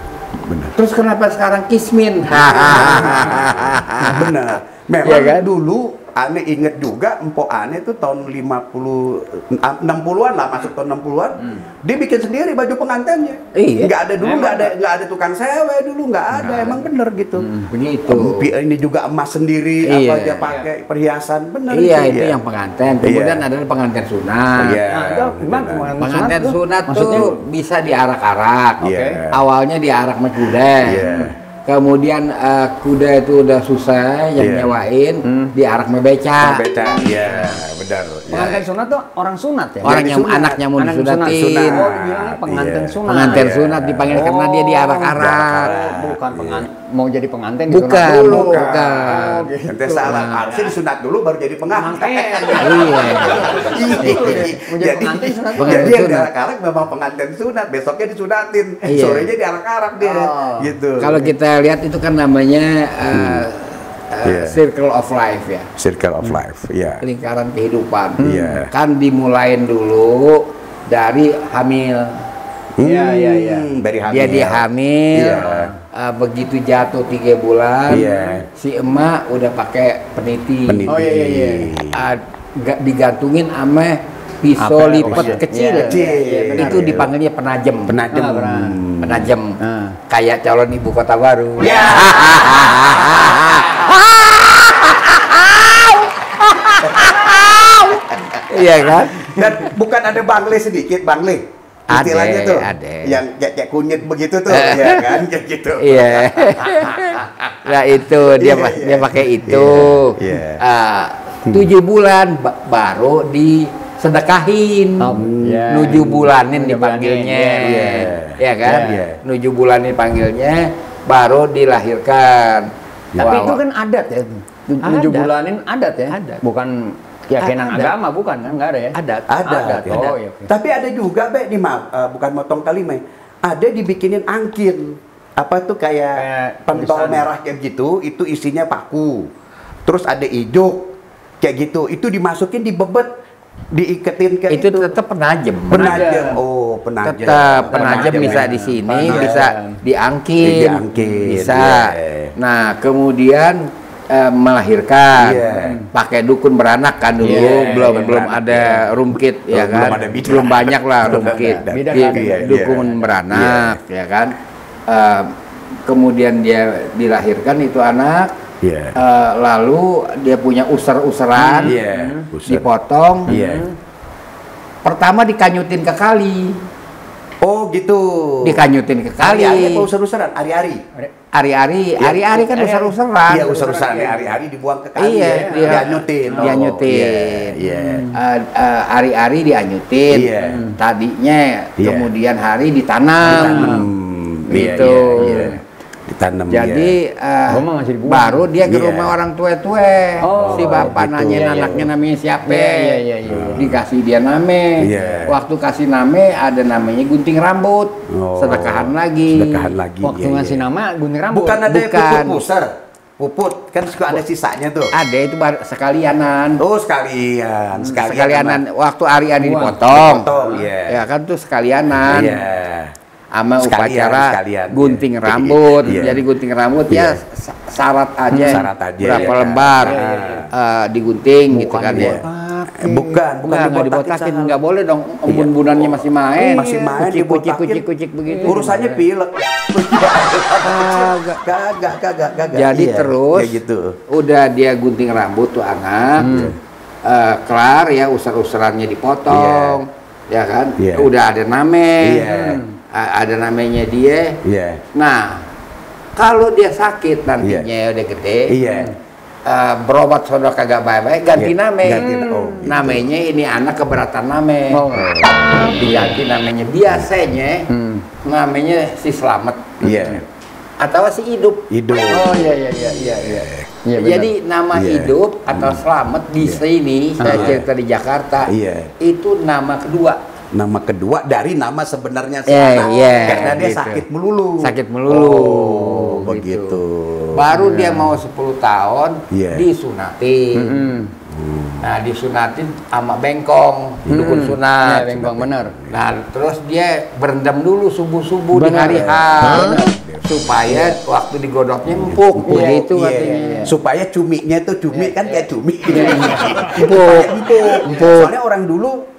benar. Terus kenapa sekarang kismin? Benar. Memang Ya kan? dulu aneh inget juga empok aneh tuh tahun 60-an lah, masuk tahun 60-an. Dia bikin sendiri baju pengantinnya. Iya. Nggak ada dulu, nggak ada tukang sewa dulu, nggak ada. Emang bener gitu. Begitu. Ini juga emas sendiri, Iya. apa dia pakai perhiasan, bener. Iya, itu yang pengantin. Kemudian ada pengantin sunat. Iya. Pengantin sunat tuh bisa diarak-arak. Iya. Awalnya diarak sama kuda. Iya. Kemudian kuda itu udah susah yang nyewain, diarak sama beca. Beca, iya, benar. Pengantin sunat tuh orang sunat ya? Orang yang sunat. anaknya mau Anak disunatin. sunat. Oh, dibilangnya pengantin Iya. sunat. Pengantin Iya. sunat dipanggil karena dia diarak-arak. Bukan mau jadi pengantin Bukan, disunat dulu. bukan. Ente salah, harusnya disunat dulu baru jadi pengantin. Iya. Mau jadi pengantin sunat dulu. Jadi yang sunat. diarak-arak memang pengantin sunat, besoknya disunatin, Iya. sorenya diarak-arak dia, gitu. Kalau kita lihat itu kan namanya circle of life ya. Circle of life, ya. Lingkaran kehidupan. Iya. Kan dimulain dulu dari hamil. Iya. Dari hamil. Dia dihamil, Iya. begitu jatuh 3 bulan, Iya. si emak udah pakai peniti. Peniti. Oh, iya. Digantungin sama pisau Apa? lipat Iya. kecil. Iya, benar. Itu dipanggilnya penajem. Penajem. Penajem. Ah. Kayak calon ibu kota baru. Ya. Iya kan? Dan bukan ada bangle sedikit, bangle. Istilahnya Ada, tuh, ada. yang kayak kunyit begitu tuh, ya kan, kayak gitu. Iya. Nah itu dia Iya, dia pakai itu. Iya. 7 bulan baru disedekahin. Iya. 7 bulanin dipanggilnya. Iya. Ya kan? Iya. 7 bulanin panggilnya baru dilahirkan. Tapi Wah, itu kan adat ya. 7 Adat. bulanin adat ya. Adat. Bukan keyakinan Adat. agama, bukan kan? Nggak ada ya? Adat. Ada. Oh, iya, oke. Tapi ada juga, Be, nih maaf, bukan motong kalimat. Ada dibikinin angkin. Apa tuh kayak pentol tulisan. merah kayak gitu, itu isinya paku. Terus ada ijuk kayak gitu, itu dimasukin di bebet, diiketin ke Itu tetap penajem. penajem. Oh, penajem. Tetap penajem bisa ya. di sini, Penajem. bisa diangkin, Diangkin, bisa. iya. Nah, kemudian melahirkan, pakai dukun beranak kan dulu, Iya, belum beranak, ada rumkit ya Belum kan, ada bidan. belum banyak lah rumkit, Bidan, dukun beranak ya kan. Kemudian dia dilahirkan itu anak, Iya. lalu dia punya user-useran, Iya, user. dipotong. Iya. Pertama dikanyutin ke kali. Oh, gitu. Dikanyutin ke kali. Ari-ari apa usar-usaran? Ari-ari. Ari-ari kan usar-usaran. Iya, usar-usaran ya, ari-ari dibuang ke kali. Iya, ya. Dianyutin. Oh, dianyutin. Iya. Ari-ari dianyutin. Iya. Tadinya Iya. kemudian hari ditanam. Gitu. Iya. Ditanam. Jadi Rumah masih dibuang. baru dia ke Iya. rumah orang tua-tua. Oh, Si bapak gitu. nanyain Iya, anaknya namanya siapa. Iya. Dikasih dia nama. Iya. Waktu kasih nama ada namanya gunting rambut. Oh. Sedekahan lagi. Sedekahan lagi. Waktu iya, ngasih iya. nama gunting rambut. Bukan ada Bukan. puput pusar. Puput kan suka ada sisanya tuh. Ada itu sekalianan. Oh, sekalian. Sekalianan waktu hari-hari Buang. dipotong. Dipotong, iya. Ya kan tuh sekalianan. Iya. Sama Sekalian, upacara sekalian, gunting iya. rambut. Iya. Jadi gunting rambut Iya. syarat aja. Syarat aja, Berapa ya. lembar Iya. digunting gitu Bukan kan ya. buat Bukan nggak dibotakin, nggak boleh dong. Embun-embunannya masih main. Masih main, kucik begitu. Urusannya pilek. Kagak. Jadi terus, gitu. udah dia gunting rambut tuh anak, kelar ya, usar-usarannya dipotong, ya kan? Udah ada ada namanya dia. Nah, kalau dia sakit nantinya udah gede, berobat sono kagak baik-baik, ganti name. Namanya ini anak keberatan name. Diganti namanya. Biasanya namanya si Slamet. Atau si Hidup. Oh iya. Jadi nama Hidup atau Slamet di sini, saya cerita di Jakarta, itu nama kedua. Nama kedua dari nama sebenarnya si anak. Karena dia gitu. sakit melulu. Oh, begitu. Baru dia mau 10 tahun disunatin. Nah, disunatin sama bengkong, dukun sunat. Bengkong bener. Nah, terus dia berendam dulu subuh-subuh di hari H. Supaya waktu digodoknya empuk, begitu katanya. Supaya cuminya tuh kan kayak cumi. Empuk. Soalnya orang dulu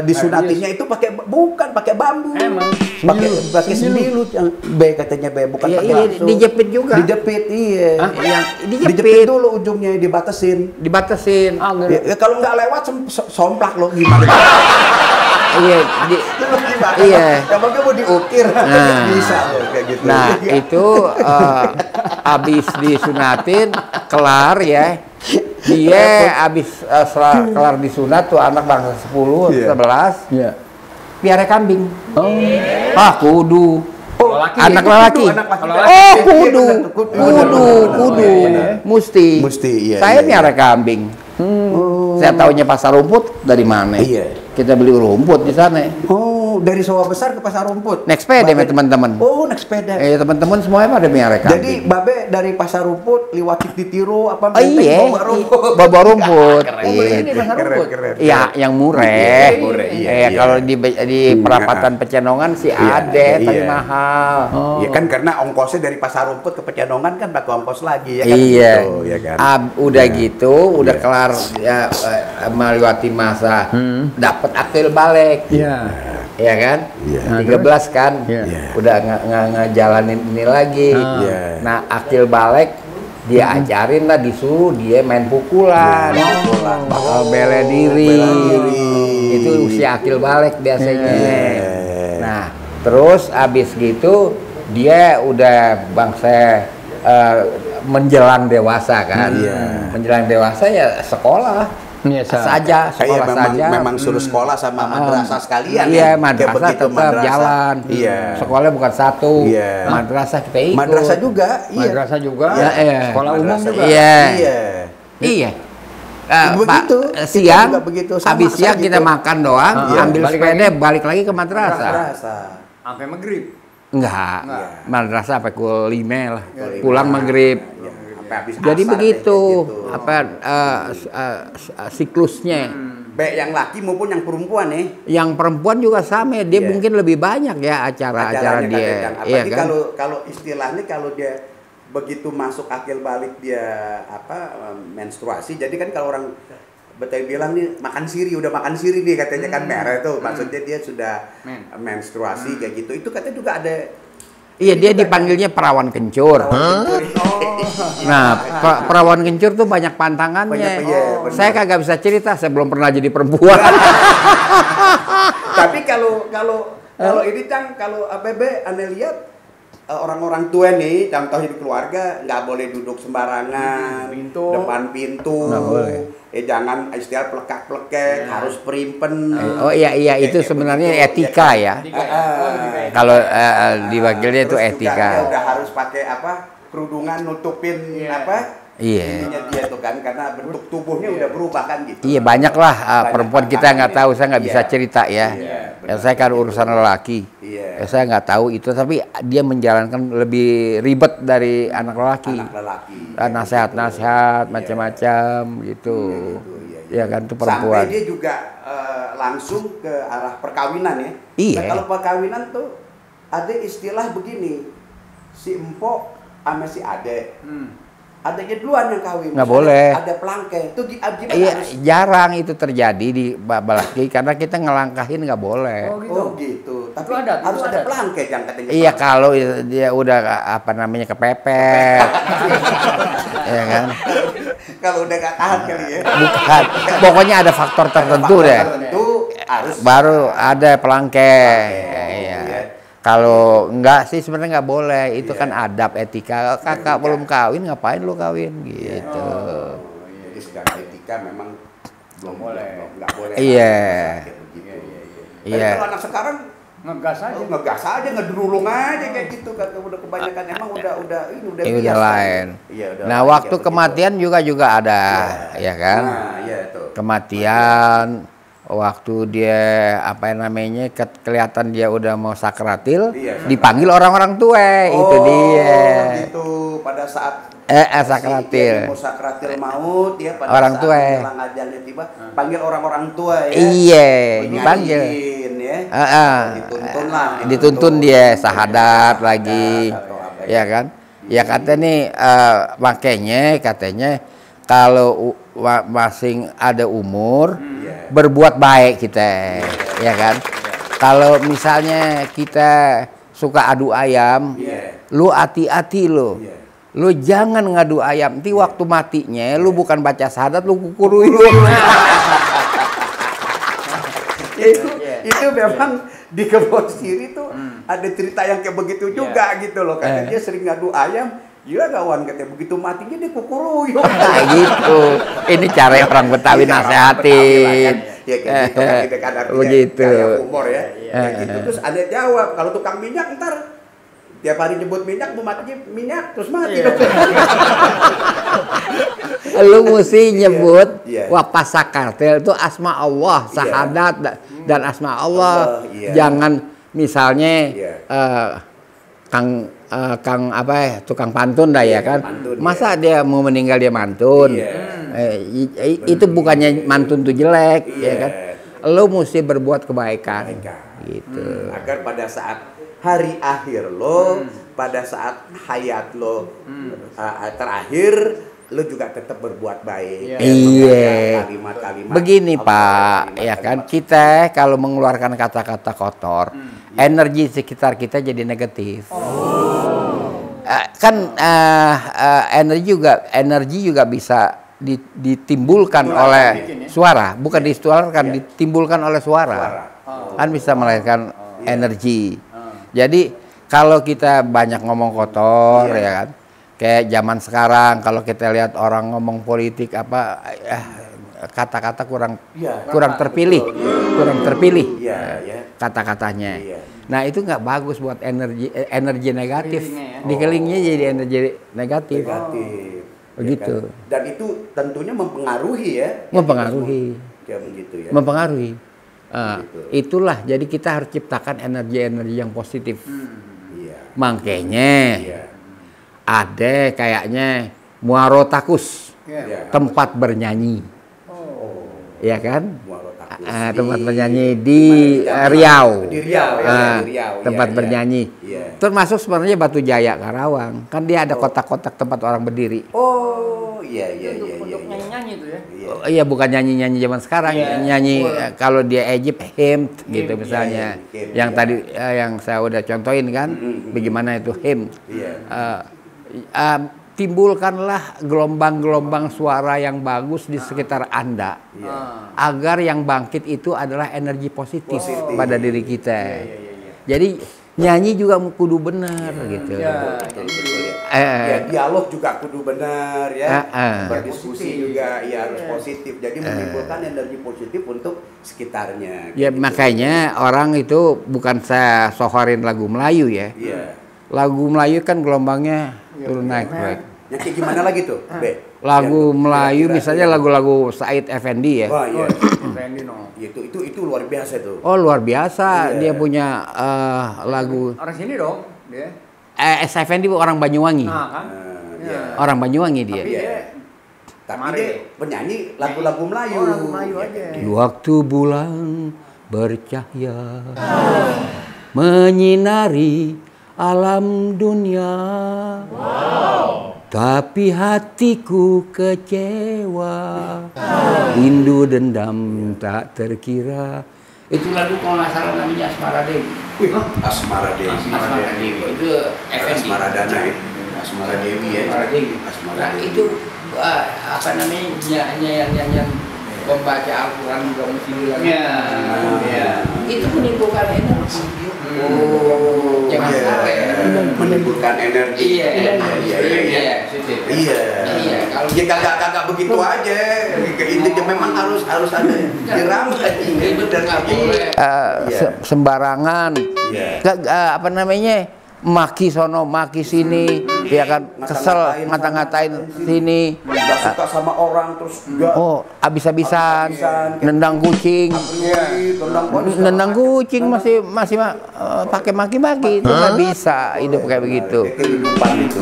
disunatinya itu pakai bambu. Emang pakai sembilu katanya bukan pakai langsung. Dijepit juga. Dijepit, iya. Yang dijepit dulu ujungnya, dibatesin. Ya, kalau nggak lewat somplak lo gimana? Iya. Kalau mau diukir bisa loh kayak gitu. Nah, itu habis disunatin kelar ya. Dia habis kelar disunat tuh anak bangsa 10, 11. Piara kambing. Kudu. Anak lelaki. Kudu. Mesti. Saya piara kambing. Saya taunya pasar rumput dari mana? Kita beli rumput di sana. Dari Sawah Besar ke Pasar Rumput. Naik sepeda ya teman-teman. Naik sepeda. Teman-teman semuanya pada miara kambing. Jadi Babe dari Pasar Rumput liwat Titiru bawa rumput. Keren. Iya, yang murah. Kalau di perapatan Pecenongan sih ada, tapi mahal. Iya kan karena ongkosnya dari Pasar Rumput ke Pecenongan kan pakai ongkos lagi ya kan. Iya kan. Udah gitu, udah kelar ya melewati masa dapat akil balik. Iya kan? 13 kan? Udah ngejalanin ini lagi. Nah, akil balik dia ajarin lah, disuruh dia main pukulan. Bakal bela diri. Itu usia akil balik biasanya. Nah, terus abis gitu dia udah bangsa menjelang dewasa kan. Menjelang dewasa ya sekolah. Sekolah saja. Memang suruh sekolah sama madrasah sekalian. Madrasah tetap jalan. Sekolah bukan satu. Madrasah kita ikut. Madrasah juga. Madrasah juga. Sekolah umum juga. Iya. Begitu. Siang, habis siang kita makan doang, ambil sepeda balik lagi ke madrasah. Sampai maghrib. Enggak. Madrasah sampai pukul 5 lah. Pulang maghrib. Jadi begitu siklusnya. Baik yang laki maupun yang perempuan nih. Yang perempuan juga sama, dia mungkin lebih banyak ya acara-acara dia. Apalagi kalau istilahnya kalau dia begitu masuk akil balik dia menstruasi. Jadi kan kalau orang Betawi bilang nih udah makan siri nih katanya kan merah tuh. Maksudnya dia sudah menstruasi kayak gitu. Itu katanya juga ada. Iya, dia dipanggilnya perawan kencur. Nah, perawan kencur tuh banyak pantangannya. Saya kagak bisa cerita, saya belum pernah jadi perempuan. Tapi kalau ini Cang, kalau APB aneh lihat orang-orang tua nih, contoh di keluarga nggak boleh duduk sembarangan depan pintu. Nggak boleh. Jangan istilah plekak-plekek, harus perimpen. Iya itu sebenarnya etika ya. Kalau diwakilnya itu etika. Udah harus pakai kerudungan nutupin ininya dia tuh kan, karena bentuk tubuhnya udah berubah kan gitu. Iya, banyak lah perempuan kita nggak tahu, saya nggak bisa cerita ya. Saya kan urusan lelaki. Saya nggak tahu itu, tapi dia menjalankan lebih ribet dari anak lelaki. Nasihat-nasihat macam-macam gitu. Ya kan, itu perempuan. Sampai dia juga langsung ke arah perkawinan ya. Iya. Nah, kalau perkawinan tuh ada istilah begini, si empok sama si ade. adanya duluan yang kawin. Nggak boleh. Ada pelangke. Itu iya, jarang itu terjadi di Balaki karena kita ngelangkahin nggak boleh. Oh gitu. Tapi harus ada pelangke yang katanya. Iya, kalau dia udah apa namanya kepepet. Ya kan? Kalau udah nggak tahan kali ya. Bukan. Pokoknya ada faktor tertentu deh. Baru ada pelangke. Iya. Kalau enggak sih sebenarnya nggak boleh, itu kan adab etika. Kakak belum kawin, ngapain lu kawin gitu. Jadi secara etika memang belum boleh, nggak boleh. Iya. Iya. Kalau anak sekarang ngegas aja, ngedurulung aja kayak gitu. Udah kebanyakan emang udah ini udah lain. Iya, udah nah waktu kematian juga ada, ya kan? Nah, iya tuh. Kematian. Waktu dia apa namanya kelihatan dia udah mau sakratil, dipanggil orang-orang tua, itu dia. Gitu pada saat sakratil. Mau sakratil maut dia pada orang saat tua. menjelang ajalnya tiba panggil orang-orang tua ya. Iya, dipanggil. Ya. Dituntun lah. Dituntun dia sahadat lagi, ya kan? Ya katanya nih, katanya kalau masing ada umur. Berbuat baik kita, ya kan? Kalau misalnya kita suka adu ayam, lu hati-hati lu. Lu jangan ngadu ayam. Nanti waktu matinya, lu bukan baca syahadat, lu kukuruyuk. itu memang di Kebon Siri tuh ada cerita yang kayak begitu juga gitu loh. Karena dia sering ngadu ayam. Iya kawan, katanya begitu matinya dia kukuruyuk. Nah gitu. Ini cara orang Betawi nasehatin. Ya kayak gitu kan, kita kan artinya begitu. Kayak humor ya. Kayak gitu. Terus ada jawab, kalau tukang minyak ntar tiap hari nyebut minyak, mau matinya minyak, terus mati. Lu mesti nyebut wapas sakartil itu asma Allah, sahadat dan asma Allah. Jangan misalnya Kang apa ya, tukang pantun dah ya kan. Masa dia mau meninggal dia mantun. Itu bukannya mantun tuh jelek, ya kan. Lo mesti berbuat kebaikan. Gitu. Agar pada saat hari akhir lo, pada saat hayat lo terakhir, lo juga tetap berbuat baik. Iya. Kalimat-kalimat. Begini Pak, ya kan, kita kalau mengeluarkan kata-kata kotor, energi sekitar kita jadi negatif. Energi juga bisa ditimbulkan oleh suara, bukan dikeluarkan, ditimbulkan oleh suara. Kan bisa melahirkan energi. Jadi kalau kita banyak ngomong kotor, ya kan, kayak zaman sekarang kalau kita lihat orang ngomong politik apa, kata-kata kurang terpilih, kata-katanya. Nah itu nggak bagus buat energi negatif. Di kelilingnya jadi energi negatif. Begitu. Ya kan? Dan itu tentunya mempengaruhi ya. Mempengaruhi. Ya begitu ya. Mempengaruhi. Itulah. Jadi kita harus ciptakan energi-energi yang positif. Makanya ada kayaknya muarotakus, tempat bernyanyi. Ya kan? Tempat bernyanyi di Riau. Tempat bernyanyi. Termasuk sebenarnya Batu Jaya Karawang. Kan dia ada kotak-kotak tempat orang berdiri. Oh, iya. Untuk nyanyi-nyanyi itu ya. Iya, bukan nyanyi-nyanyi zaman sekarang. Nyanyi kalau dia Egypt hymn gitu misalnya. Yang tadi yang saya udah contohin kan, bagaimana itu hymn. Timbulkanlah gelombang-gelombang suara yang bagus di sekitar Anda. Agar yang bangkit itu adalah energi positif pada diri kita. Jadi nyanyi juga kudu benar gitu. Dialog juga kudu benar ya. Berdiskusi juga ya harus positif. Jadi menimbulkan energi positif untuk sekitarnya. Ya gitu. Makanya orang itu bukan saya sohorin lagu Melayu ya. Lagu Melayu kan gelombangnya turun naik. Yang kayak gimana lagi tuh, Be? Lagu Melayu misalnya lagu-lagu Said Effendi ya. Wah, iya. Effendi no. Itu luar biasa tuh. Oh, luar biasa. Dia punya lagu. Orang sini dong, dia. Effendi orang Banyuwangi. Nah, kan? Orang Banyuwangi dia. Tapi dia penyanyi lagu-lagu Melayu. Lagu Melayu aja. Waktu bulan bercahaya menyinari alam dunia. Tapi hatiku kecewa, rindu dendam tak terkira. Itu lagu kalau nggak salah namanya Asmara Dewi. Asmara Dewi. Asmara Dewi itu Asmara Dana ya. Asmara Dewi ya. Asmara Dewi. Asmara Dewi. Itu apa namanya yang membaca Al-Quran juga mesti bilang. Itu menimbulkan energi. Jangan salah ya. Menimbulkan energi. Iya. Kalau ya kagak begitu aja. Intinya memang harus ada dirambah. Sembarangan. Apa namanya? Maki sono, maki sini, ya kan, kesel, ngata-ngatain sini. Nggak suka sama orang terus juga. Habis-habisan, nendang kucing. Nendang kucing masih pakai maki-maki, itu nggak bisa hidup kayak begitu.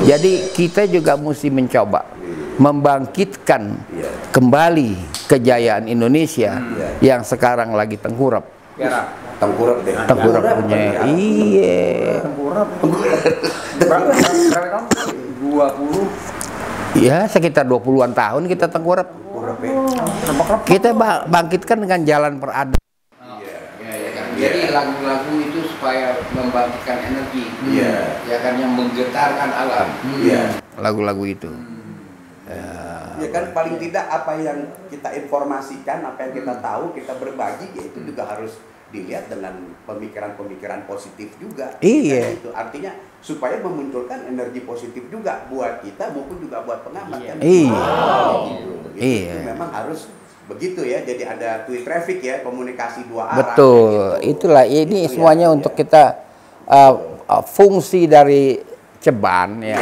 Jadi kita juga mesti mencoba membangkitkan kembali kejayaan Indonesia yang sekarang lagi tengkurap. Tengkurap deh. Tengkurap punya. Iya. Berapa tahun? 20. Ya, sekitar 20-an tahun kita tengkurap. Kita bangkitkan dengan jalan peradaban. Jadi lagu-lagu itu supaya membangkitkan energi. Ya kan, yang menggetarkan alam. Lagu-lagu itu. Ya kan, paling tidak apa yang kita informasikan, apa yang kita tahu, kita berbagi, ya itu juga harus dilihat dengan pemikiran-pemikiran positif juga. Iya. Itu artinya supaya memunculkan energi positif juga buat kita maupun juga buat pengamat kan. Iya. Itu memang harus begitu ya. Jadi ada tweet traffic ya, komunikasi dua arah. Betul. Gitu. Itulah ini itu semuanya untuk kita fungsi dari Ceban ya.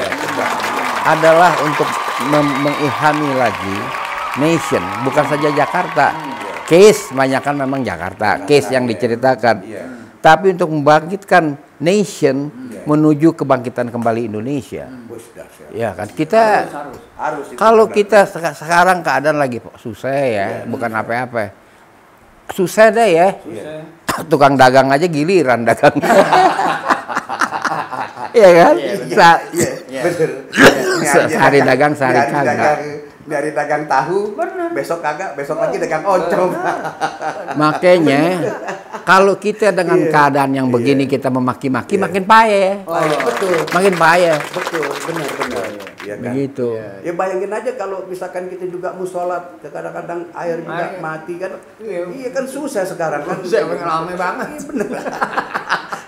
Adalah untuk mengilhami lagi nation, bukan saja Jakarta. Case banyak kan memang Jakarta, case yang diceritakan. Tapi untuk membangkitkan nation menuju kebangkitan kembali Indonesia. Ya kan, kita harus kalau kita sekarang keadaan lagi susah ya, bukan apa-apa. Susah deh ya. Tukang dagang aja giliran dagang. Iya kan? Sehari dagang, sehari kagak. Dari dagang tahu, besok kagak, besok lagi dagang oncom. Makanya kalau kita dengan keadaan yang begini kita memaki-maki, makin payah. Betul. Makin payah. Betul, benar. Ya, kan? Begitu. Ya bayangin aja kalau misalkan kita juga mau sholat, kadang-kadang air juga mati kan. Iya kan susah sekarang kan. Susah, ramai banget. Iya benar.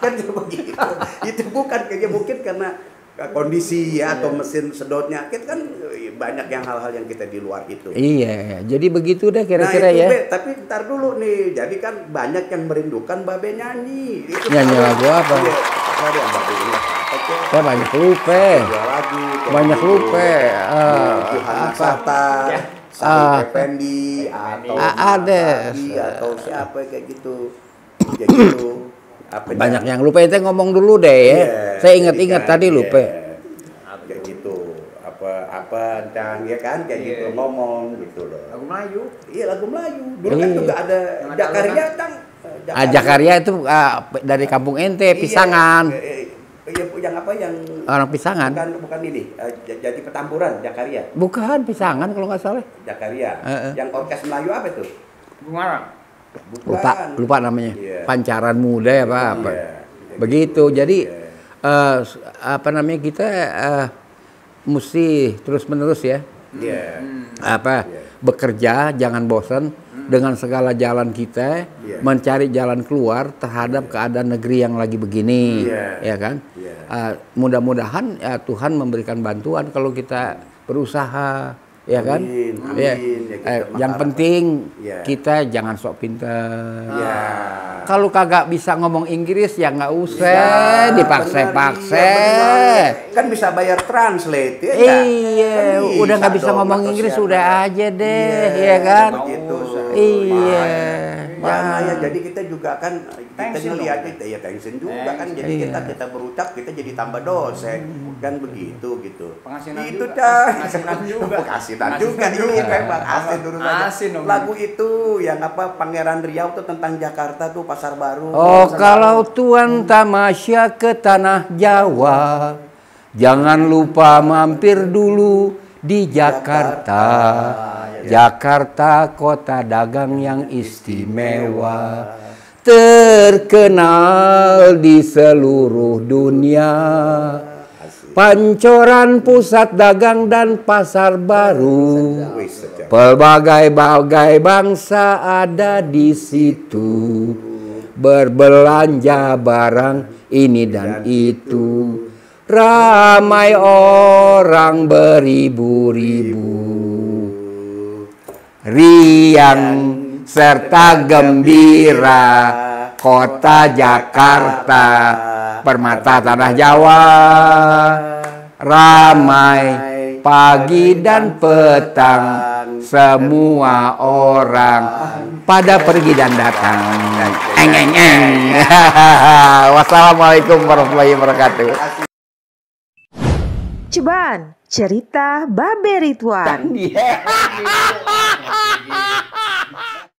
Kan begitu. Itu bukan kayaknya mungkin karena kondisi ya atau mesin sedotnya, kita kan banyak yang hal-hal yang kita di luar itu. Iya, jadi begitu deh kira-kira itu, ya. Tapi ntar dulu nih, jadi kan banyak yang merindukan Babe nyanyi. Itu nyanyi lagu apa? Saya banyak lupa. Banyak lupa. Johannes Sata, Sari Effendi, atau ada atau siapa kayak gitu. Ya gitu. Banyak yang lupa, itu ngomong dulu deh ya. Saya ingat-ingat tadi lupa. Kayak gitu. Apa dan ya kan kayak gitu ngomong gitu loh. Lagu Melayu. Iya, lagu Melayu. Dulu kan juga ada Jakaria kan. Jakaria itu dari kampung ente, Pisangan. Yang apa yang orang Pisangan. Bukan ini. Jadi Petamburan Jakaria. Bukan Pisangan kalau nggak salah. Jakaria. Yang orkes Melayu apa itu? Bungarang. Lupa namanya. Pancaran Muda ya apa. Begitu. Jadi apa namanya, kita mesti terus-menerus ya. Bekerja, jangan bosan dengan segala jalan kita, mencari jalan keluar terhadap keadaan negeri yang lagi begini, ya kan? Mudah-mudahan Tuhan memberikan bantuan kalau kita berusaha. Ya kan? Amin. Ya. Yang penting kita jangan sok pintar. Kalau kagak bisa ngomong Inggris ya nggak usah dipaksa-paksa. Kan bisa bayar translate ya. Iya, kan udah nggak bisa ngomong Inggris udah aja deh, ya kan? Begitu. Iya. Ya, jadi kita juga kan kita ngelihat itu ya tension juga kan. Jadi kita berucap kita jadi tambah dosa kan begitu gitu. Itu dah. Penghasilan juga ini memang asin dulu saja. Lagu itu yang apa Pangeran Riau tuh tentang Jakarta tuh Pasar Baru. Oh, kalau tuan tamasya ke tanah Jawa, Jangan lupa mampir dulu di Jakarta. Jakarta kota dagang yang istimewa, terkenal di seluruh dunia. Pancoran pusat dagang dan pasar baru. Pelbagai-bagai bangsa ada di situ. Berbelanja barang ini dan itu. Ramai orang beribu-ribu. Riang serta gembira kota Jakarta, permata tanah Jawa. Ramai pagi dan petang, semua orang pada pergi dan datang. Wassalamualaikum warahmatullahi wabarakatuh. Ceban, cerita Babe Ridwan.